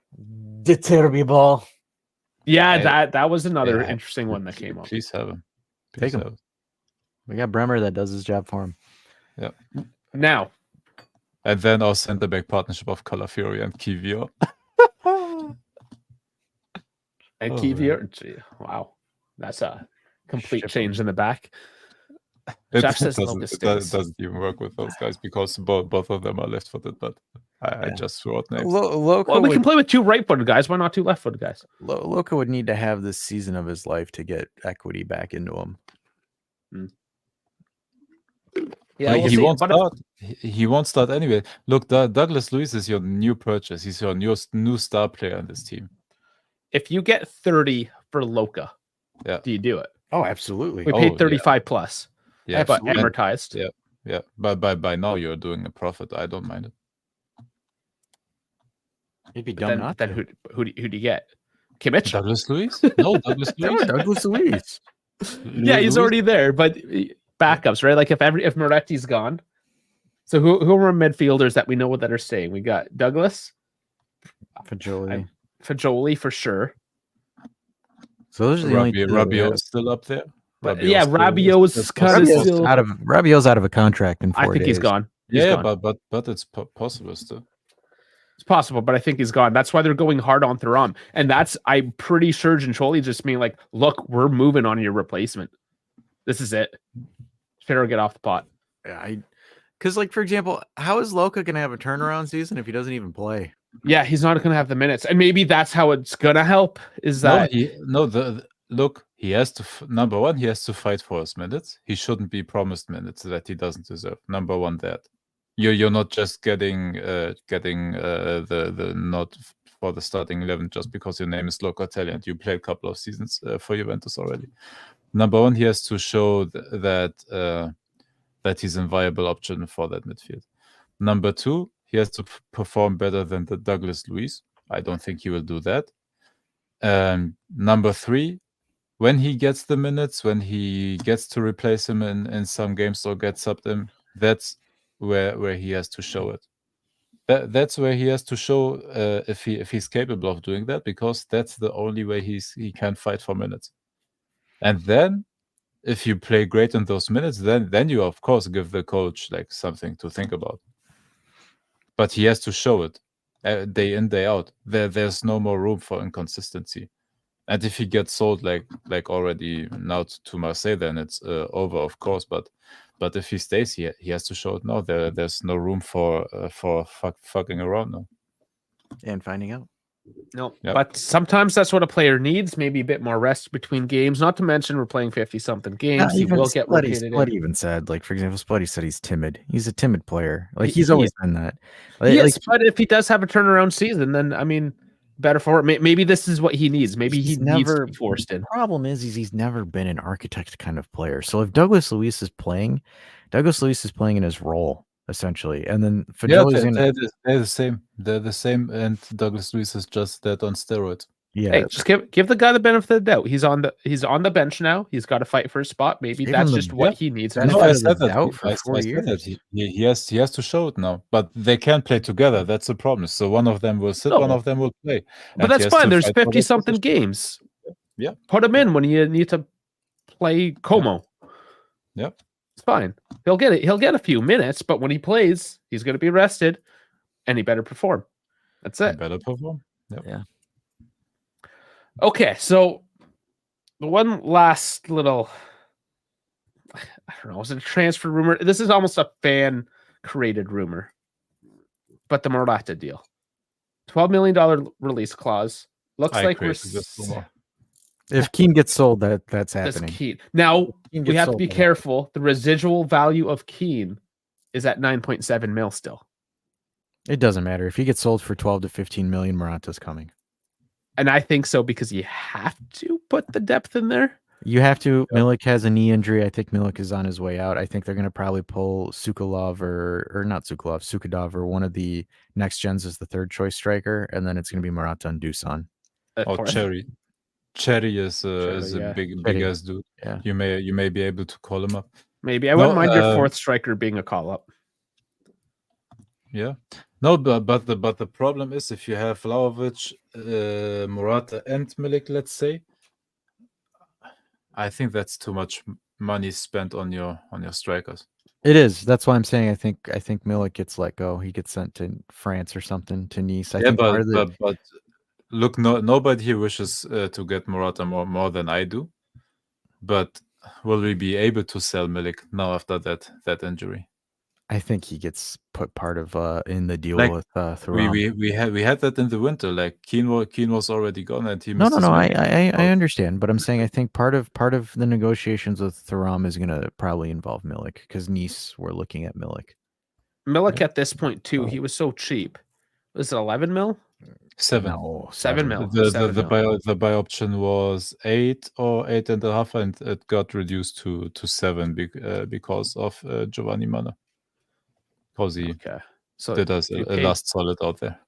Terbi ball. Yeah, Hey, that was another yeah, interesting one that came up. Please have him. Take Please him. have him. We got Bremer that does his job for him. Now, And then our center back partnership of Calafiori and Kivio. and Oh, Kivior, gee, wow, that's a complete Ship change in the back. It Jeff says doesn't, Lucas it does- stays. doesn't even work with those guys because both of them are left-footed, but I Yeah. just threw out names. Loco Well, we would, can play with 2 right-footed guys. Why not 2 left-footed guys? Loco would need to have this season of his life to get equity back into him. Yeah, He we'll see. won't But if- start. He won't start anyway. Look, Douglas Luiz is your new purchase. He's your new star player in this team. if you get 30 for Loca, Yeah. do you do it? Oh, absolutely. We Oh, paid yeah. 35 plus, Yeah, but Absolutely. amortized. Yeah. Yeah, but by now you're doing a profit. I don't mind it. It'd be But dumb then, not then to. who do you get? Kimmich? Douglas Luiz? No, Douglas Yeah, Luiz. Douglas Luiz. Yeah, he's Luiz? already there. But backups, right? Like if Moretti's gone. So who are midfielders that we know that are staying? We got Douglas, Fajoli. Fajoli for sure. So those are the only two that we Rabiot's have. still up there. But Rabiot's yeah, still- Rabiot's still kinda possible. still- Rabiot's out of a contract in 4 I days. think he's gone. He's Yeah, gone. but it's possible still. It's possible, but I think he's gone. That's why they're going hard on Thuram. And I'm pretty sure Giancholi just being like, look, we're moving on your replacement. This is it. Pharaoh, get off the pot. Because, like, for example, how is Loca going to have a turnaround season if he doesn't even play? Yeah, he's not going to have the minutes. And maybe that's how it's going to help is that Look, he has to number one, he has to fight for his minutes. He shouldn't be promised minutes that he doesn't deserve. Number one, that you're not just getting the nod for the starting 11 just because your name is Locatelli and you played a couple of seasons for Juventus already. Number one, he has to show that he's a viable option for that midfield. Number two, he has to perform better than the Douglas Luiz. I don't think he will do that. Number three, when he gets the minutes, when he gets to replace him in some games or gets subbed him, that's where he has to show it. That's where he has to show if he's capable of doing that, because that's the only way he can fight for minutes. And then if you play great in those minutes, then you of course give the coach like something to think about. But he has to show it day in, day out. There's no more room for inconsistency. And if he gets sold like already now to Marseille, then it's over, of course. But if he stays, he has to show it now. There's no room for fucking around now. And finding out. no. Yep. But sometimes that's what a player needs. Maybe a bit more rest between games. Not to mention we're playing 50-something games. He will get rotated Spletty in. even said, like, for example, Spletty said he's timid. He's a timid player. Like, He he's always been that. Like, Yes, but if he does have a turnaround season, then I mean, better for it. Maybe this is what he needs. Maybe he He's needs to never- be forced in. The problem is he's never been an architect kind of player. So if Douglas Luiz is playing in his role essentially, and then Yeah, Fajoli's they're the same. They're the same, and Douglas Luiz is just that on steroids. Hey, just give the guy the benefit of the doubt. He's on the bench now. He's got to fight for a spot. Maybe Give that's him the just what he needs. benefit No, I of the said that. doubt for I 4 said that. years. He has to show it now. But they can't play together. That's the problem. So one of them will sit, one No. of them will play. But And he that's has fine. to There's fight for that 50-something position. games. Yeah. Put him in when you need to play Como. Yep. It's fine. He'll get it. He'll get a few minutes, but when he plays, he's going to be rested, and he better perform. That's He it. better perform. Okay, so the one last little, I don't know, was it a transfer rumor? This is almost a fan-created rumor, but the Morata deal. $12 million release clause. Looks I like we're created this rumor. If Keane gets sold, that's that's happening. Keane. Now, Keane we gets have to sold, be that careful. The residual value of Keane is at 9.7 mil still. It doesn't matter. If he gets sold for 12 to 15 million, Morata's coming. And I think so because you have to put the depth in there. You have to. Milik has a knee injury. I think Milik is on his way out. I think they're going to probably pull Sukolov or not Sukolov, Sukadov or one of the next gens as the third choice striker, and then it's going to be Morata and Dusan. Or Cherry. Cherry is Cherry, a yeah. big Cherry. ass dude. Yeah. You may be able to call him up. Maybe. I wouldn't No, mind your fourth striker being a call-up. Yeah. No, but the problem is if you have Vlahovic, Morata, and Milik, let's say, I think that's too much money spent on your strikers. It is. That's why I'm saying I think Milik gets let go. He gets sent to France or something, to Nice. I Yeah, think part of the but look, nobody here wishes to get Morata more than I do. But will we be able to sell Milik now after that injury? I think he gets put part of in the deal Like, with Thuram. we had that in the winter. Like Keane was already gone, and he No, missed his I window. understand, but I'm saying I think part of the negotiations with Thuram is going to probably involve Milik because Nice were looking at Milik. Milik at this point too, he was so cheap. Was it 11 mil? 7. No, 7 mil. The buy option was 8 or 8.5, and it got reduced to 7 because of Giovanni Mana. Because he Okay. So did us a last solid out there.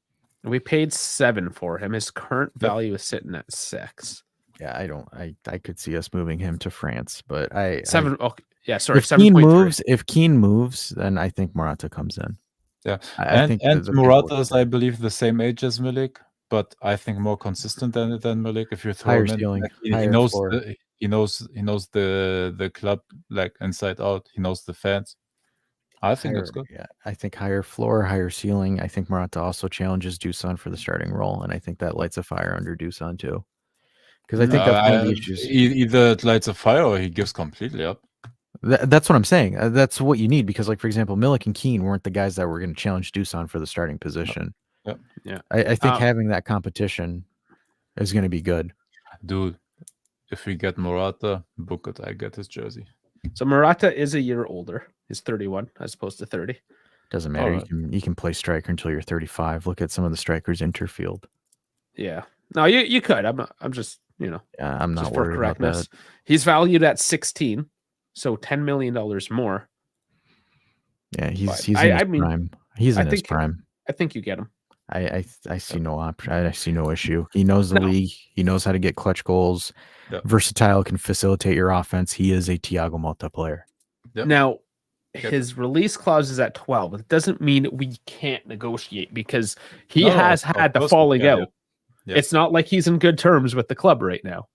we paid 7 for him. His current value is sitting at 6. Yeah, I could see us moving him to France, but 7. Okay. Yeah, sorry. If Keane 7.3. if Keane moves, then I think Morata comes in. Yeah, I think and the Morata is, I believe, the same age as Milik, but I think more consistent than Milik. If you throw higher him in, ceiling, like, he higher knows floor. he knows the club like inside out. He knows the fans. I think that's good. Yeah, I think higher floor, higher ceiling. I think Morata also challenges Dusan for the starting role, and I think that lights a fire under Dusan too. Because I think that's one of the issues. Either it lights a fire or he gives completely up. That's what I'm saying. That's what you need because, like, for example, Milik and Keane weren't the guys that were going to challenge Dusan for the starting position. Yeah. I think having that competition is going to be good. Dude, if we get Morata, book it. I get his jersey. So Morata is a year older. He's 31 as opposed to 30. Doesn't matter. Right. You can play striker until you're 35. Look at some of the strikers interfield. Yeah. No, you could. I'm just, Yeah, I'm not just for worried about correctness. that. He's valued at 16, so $10 million more. Yeah, he's But in his prime. He's in his prime. I think you get him. I see no option. I see no issue. He knows the league. He knows how to get clutch goals. Yep. Versatile, can facilitate your offense. He is a Thiago Motta player. Yep. Now, his release clause is at 12. It doesn't mean we can't negotiate because he has had the falling out. Yeah. It's not like he's in good terms with the club right now.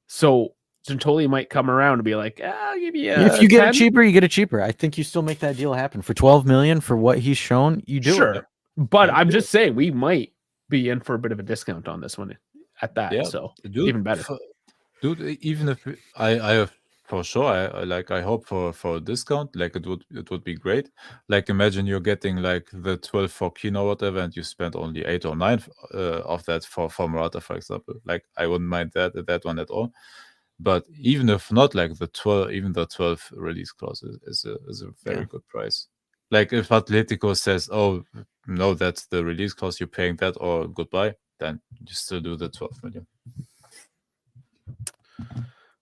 So Gentoli might come around and be like, I'll give you if you 10. get it cheaper, you get it cheaper. I think you still make that deal happen. For 12 million for what he's shown, you do it. But I'm just saying we might be in for a bit of a discount on this one at that. Yeah, so dude, even better. Dude, even if I for sure I hope for a discount, like it would be great. Like imagine you're getting like the 12 for Keane or whatever, and you spent only 8 or 9 of that for Morata, for example. Like I wouldn't mind that one at all. But even if not, like the 12 release clause is a very good price. Like if Atletico says, "Oh no, that's the release clause, you're paying that or goodbye," then you still do the 12 million.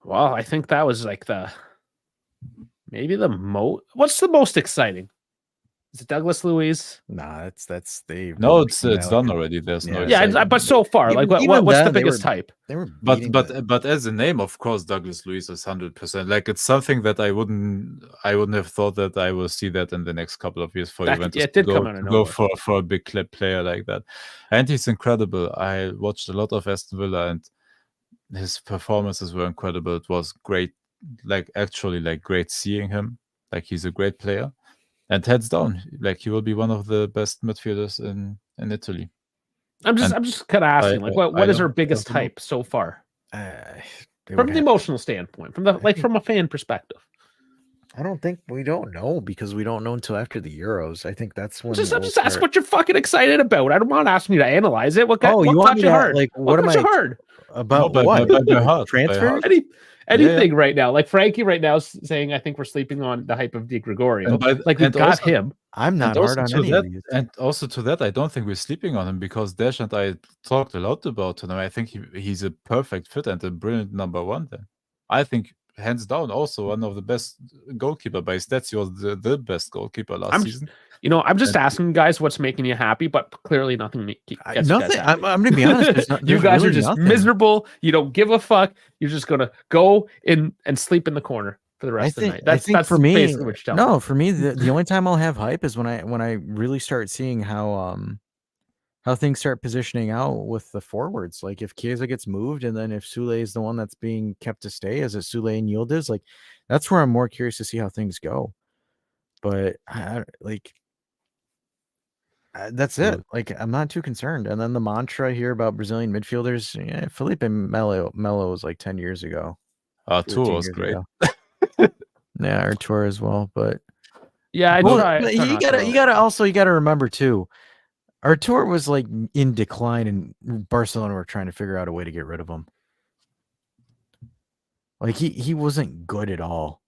Well, I think that was like maybe the most. What's the most exciting? Is it Douglas Luiz? Nah, that's they. No, it's done already. There's no. Yeah, but so far, like what's the biggest hype? But as a name, of course, Douglas Luiz is 100%. Like it's something that I wouldn't have thought that I will see that in the next couple of years for Juventus to go for a big player like that, and he's incredible. I watched a lot of Aston Villa and his performances were incredible. It was great, like actually like great seeing him. Like he's a great player. And heads down, like he will be one of the best midfielders in Italy. I'm just kind of asking, like, what is our biggest hype so far? From the emotional standpoint, from a fan perspective. I don't know because we don't know until after the Euros. I think that's when. I'm just asking what you're fucking excited about. I don't want to ask you to analyze it. What got you hard? Like, what am I hard about? What transfer? Anything right now? Like Frankie right now is saying, I think we're sleeping on the hype of Di Gregorio. Like we got him. I'm not hard on any of these. And also to that, I don't think we're sleeping on him because Dash and I talked a lot about him. I think he's a perfect fit and a brilliant number 1. Then I think hands down also one of the best goalkeeper by stats. He was the best goalkeeper last season. I'm just asking guys what's making you happy, but clearly nothing gets nothing. I'm going to be honest. You guys are just miserable. You don't give a fuck. You're just going to go in and sleep in the corner. for the rest of the night. I think That's for me, basically what you're telling me. no, for me, the only time I'll have hype is when I really start seeing how things start positioning out with the forwards. Like if Chiesa gets moved, and then if Sule is the one that's being kept to stay, as it Sule and Yildiz, like that's where I'm more curious to see how things go. But that's it. Like I'm not too concerned. And then the mantra here about Brazilian midfielders, yeah, Felipe Melo was like 10 years ago. Artur 13 was years great. ago. Yeah, Artur as well, but Yeah, I try. but you gotta remember too. Artur was like in decline, and Barcelona were trying to figure out a way to get rid of him. Like he wasn't good at all.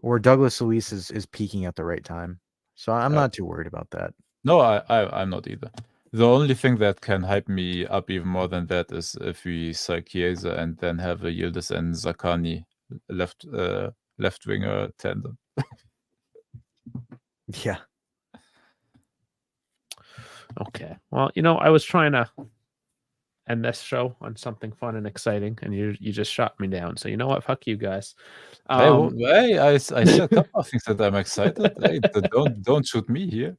Or Douglas Luiz is peaking at the right time. So I'm not too worried about that. No, I'm not either. The only thing that can hype me up even more than that is if we sell Chiesa and then have a Yildiz and Zakani left winger tandem. Yeah. Okay. Well, I was trying to end this show on something fun and exciting, and you just shot me down. So you know what? Fuck you guys. I said a couple of things that I'm excited. Hey, don't shoot me here.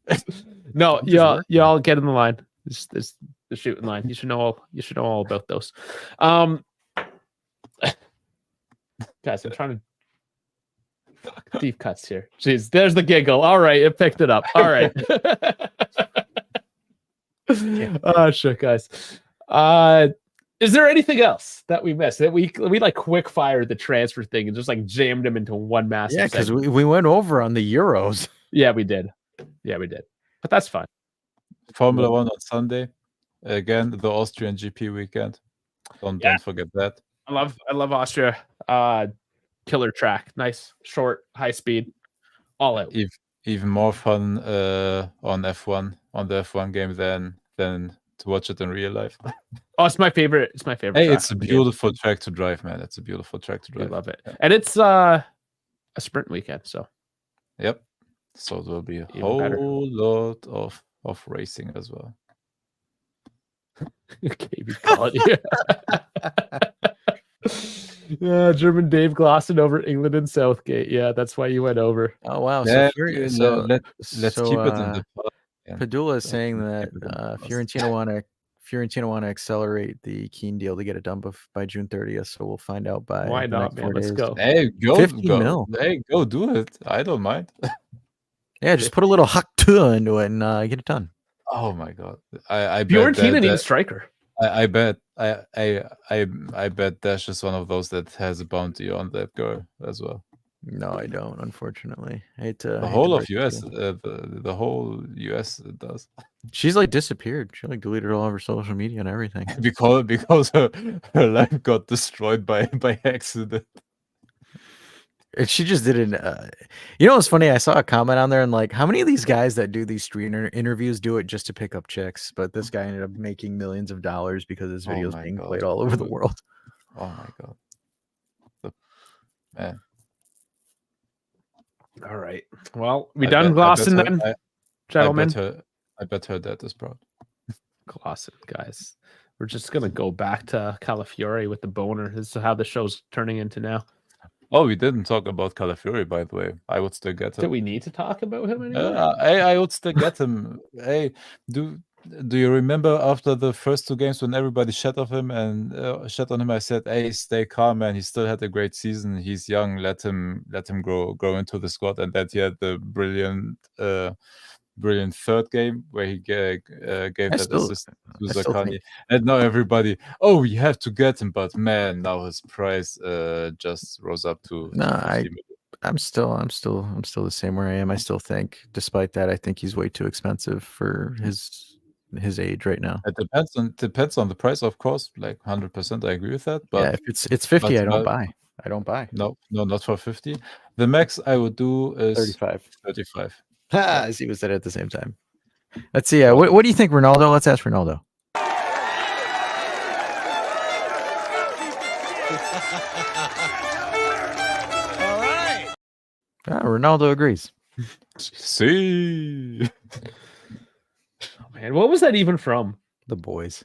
No, y'all get in the line. This the shooting line. You should know all about those. Guys, I'm trying to deep cuts here. Jeez, there's the giggle. All right, it picked it up. All right. Oh shit, guys. Is there anything else that we missed? That we like quick fired the transfer thing and just like jammed him into one massive. Yeah, because we went over on the Euros. Yeah, we did. But that's fine. Formula One on Sunday. Again, the Austrian GP weekend. Don't forget that. I love Austria. Killer track. Nice, short, high speed. All out. Even more fun on F1, on the F1 game than to watch it in real life. Oh, it's my favorite. It's my favorite. Hey, track it's a beautiful track to drive, man. It's a beautiful track to drive. I love it. Yeah. And it's a sprint weekend, so. Yep. So there will be a Even whole better. lot of racing as well. KB quality. Yeah, German Dave Glossen over England and Southgate. Yeah, that's why you went over. Oh wow! Yeah, So let's keep it in the pod. Padula is saying that Fiorentina want to accelerate the Keane deal to get it done by June 30th. So we'll find out by Why the not, next man? 4 Let's days. go. Hey, go 15 go. mil. Hey, go do it. I don't mind. Yeah, just put a little haktu into it and get it done. Oh my god! I bet Fiorentina needs a striker. I bet Dash is one of those that has a bounty on that girl as well. No, I don't. Unfortunately, The whole of US, the whole US does. She's like disappeared. She like deleted all of her social media and everything because her life got destroyed by accident. And she just didn't. You know what's funny? I saw a comment on there and like, how many of these guys that do these street interviews do it just to pick up chicks? But this guy ended up making millions of dollars because his videos being played all over the world. Oh my god, man! All right. Well, we done Glossen then, gentlemen. I bet her that is proud. Glossen, guys. We're just gonna go back to Calafiore with the boner. This is how the show's turning into now. Oh, we didn't talk about Calafiore, by the way. I would still get him. Do we need to talk about him anymore? I would still get him. Hey, do you remember after the first two games when everybody shut on him? I said, "Hey, stay calm, man. He still had a great season. He's young. Let him grow into the squad." And that he had the brilliant third game where he gave that assist to Zakani. And now everybody, we have to get him, but man, now his price just rose up to. No, I'm still the same where I am. I still think, despite that, I think he's way too expensive for his age right now. It depends on the price, of course. Like 100%, I agree with that. But yeah, if it's 50, I don't buy. I don't buy. No, not for 50. The max I would do is 35. I see we said it at the same time. Let's see. What do you think, Ronaldo? Let's ask Ronaldo. All right. Ronaldo agrees. See. Oh, man, what was that even from? The Boys.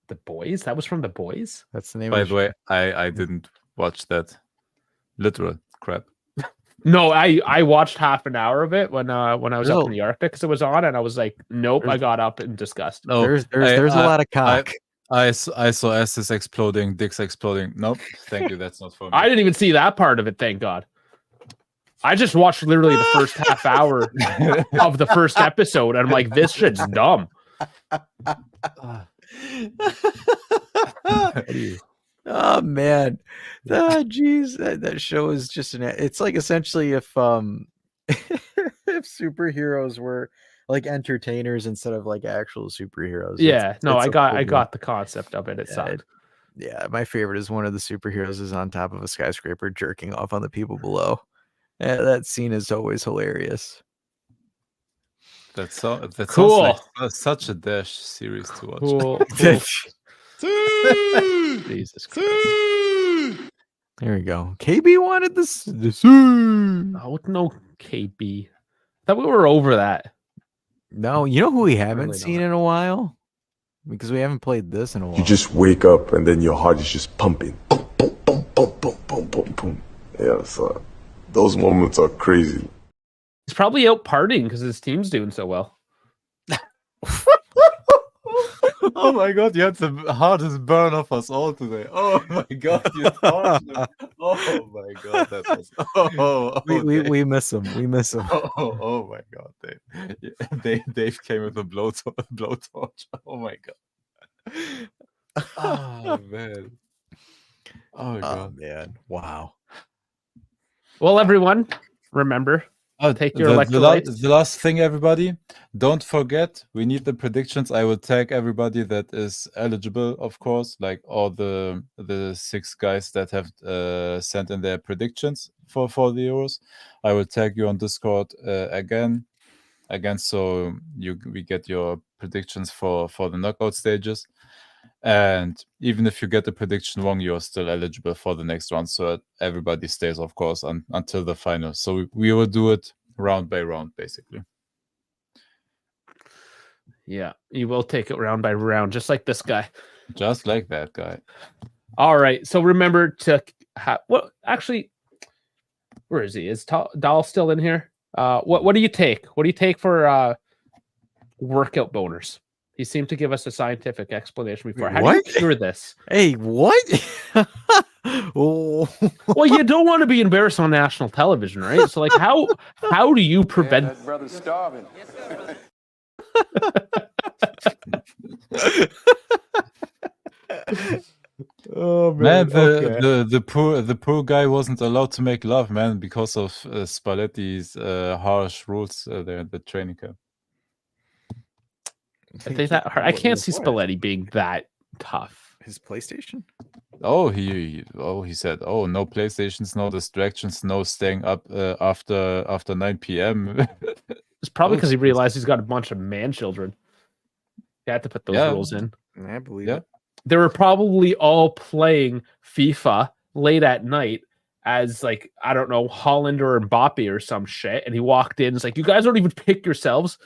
The Boys? That was from The Boys? That's the name. By the way, I didn't watch that. literal crap. No, I watched half an hour of it when I was There's up a- in the Arctic because it was on, and I was like, nope. I There's- got up in disgust. No, There's a lot of cock. I saw asses exploding, dicks exploding. Nope, thank you. That's not for me. I didn't even see that part of it. Thank God. I just watched literally the first half hour of the first episode, and I'm like, this shit's dumb. Oh man, geez, that show is just it's like essentially if if superheroes were like entertainers instead of like actual superheroes. Yeah, no, it's I a got cool the concept of it. It Yeah, sucked. Yeah, my favorite is one of the superheroes is on top of a skyscraper jerking off on the people below. That scene is always hilarious. That Cool. sounds like such a Dash series to watch. Cool. Jesus Christ. There we go. KB wanted this. Oh, no, KB. Thought we were over that. No, you know who we haven't Really seen not. in a while? Because we haven't played this in a while. You just wake up and then your heart is just pumping. Boom, boom, boom, boom, boom, boom, boom, boom. Yeah, so those moments are crazy. He's probably out partying because his team's doing so well. Oh my god, you had the hardest burn of us all today. Oh my god, you torched him. Oh my god, that was we miss him. We miss him. oh my god, Dave. Yeah, Dave came with a blowtorch. Oh my god. Oh man. Oh Oh god. man. Wow. Well, everyone, remember, take your electrolytes. The last thing, everybody, don't forget, we need the predictions. I will tag everybody that is eligible, of course, like all the 6 guys that have sent in their predictions for the Euros. I will tag you on Discord again, so we get your predictions for the knockout stages. And even if you get the prediction wrong, you're still eligible for the next round. So everybody stays, of course, until the final. So we will do it round by round, basically. Yeah, you will take it round by round, just like this guy. Just like that guy. All right. So remember to actually, where is he? Is Dahl still in here? What do you take? What do you take for workout boners? He seemed to give us a scientific explanation before. How do you What? cure this? Hey, what? Oh. Well, you don't want to be embarrassed on national television, right? So, like, how do you prevent? That brother's starving. Oh Man, the poor guy wasn't allowed to make love, man, because of Spalletti's harsh rules there in the training camp. I think that I can't see Spalletti being that tough. His PlayStation? Oh, he said, oh, no PlayStations, no distractions, no staying up after 9 p.m. It's probably because he realized he's got a bunch of man children. He had to put those rules in. I believe Yeah. it. They were probably all playing FIFA late at night as, like, I don't know, Holland or Mbappe or some shit. And he walked in. It's like, you guys don't even pick yourselves.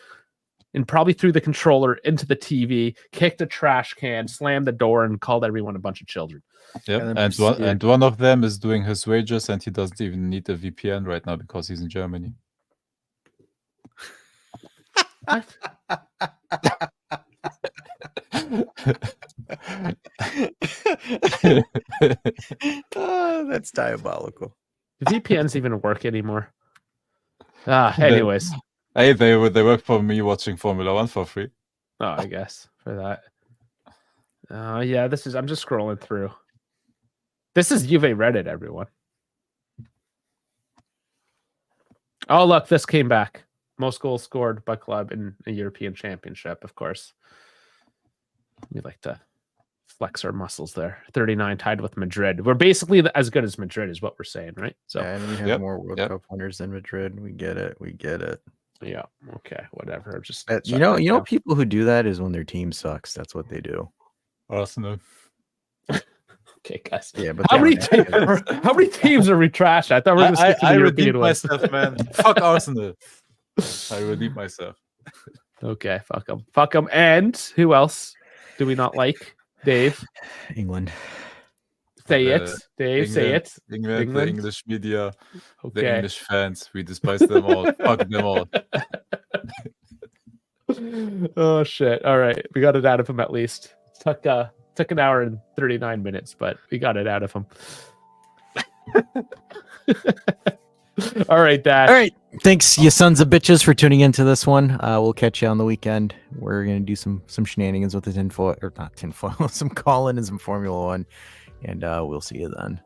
And probably threw the controller into the TV, kicked a trash can, slammed the door, and called everyone a bunch of children. Yep. And then And proceeded- one of them is doing his wages, and he doesn't even need a VPN right now because he's in Germany. What? That's diabolical. Do VPNs even work anymore? Anyways. Hey, they work for me watching Formula 1 for free. Oh, I guess for that. Yeah, I'm just scrolling through. This is Juve Reddit, everyone. Oh, look, this came back. Most goals scored by club in a European championship, of course. We like to flex our muscles there. 39 tied with Madrid. We're basically as good as Madrid is what we're saying, right? So Yeah, and we have Yep, more World yep. Cup winners than Madrid. We get it. yeah, okay, whatever. Just You know, people who do that is when their team sucks. That's what they do. Arsenal. okay, guys. Yeah, but How they many aren't. how many teams are we trashed? I thought we were going to stick to the European redeemed ones. myself, man. Fuck Arsenal. I redeemed myself. Okay, fuck them. Fuck them. And who else do we not like? Dave. England. Say it, the Dave. Say England, it. England, the England? English media, the Okay. English fans. We despise them all. Fuck them all. Oh shit! All right, we got it out of him at least. Took an hour and 39 minutes, but we got it out of him. All right, Dash. All right. Thanks, you sons of bitches, for tuning into this one. We'll catch you on the weekend. We're gonna do some shenanigans with the tinfoil, or not tinfoil, some call-in and some Formula One, and we'll see you then.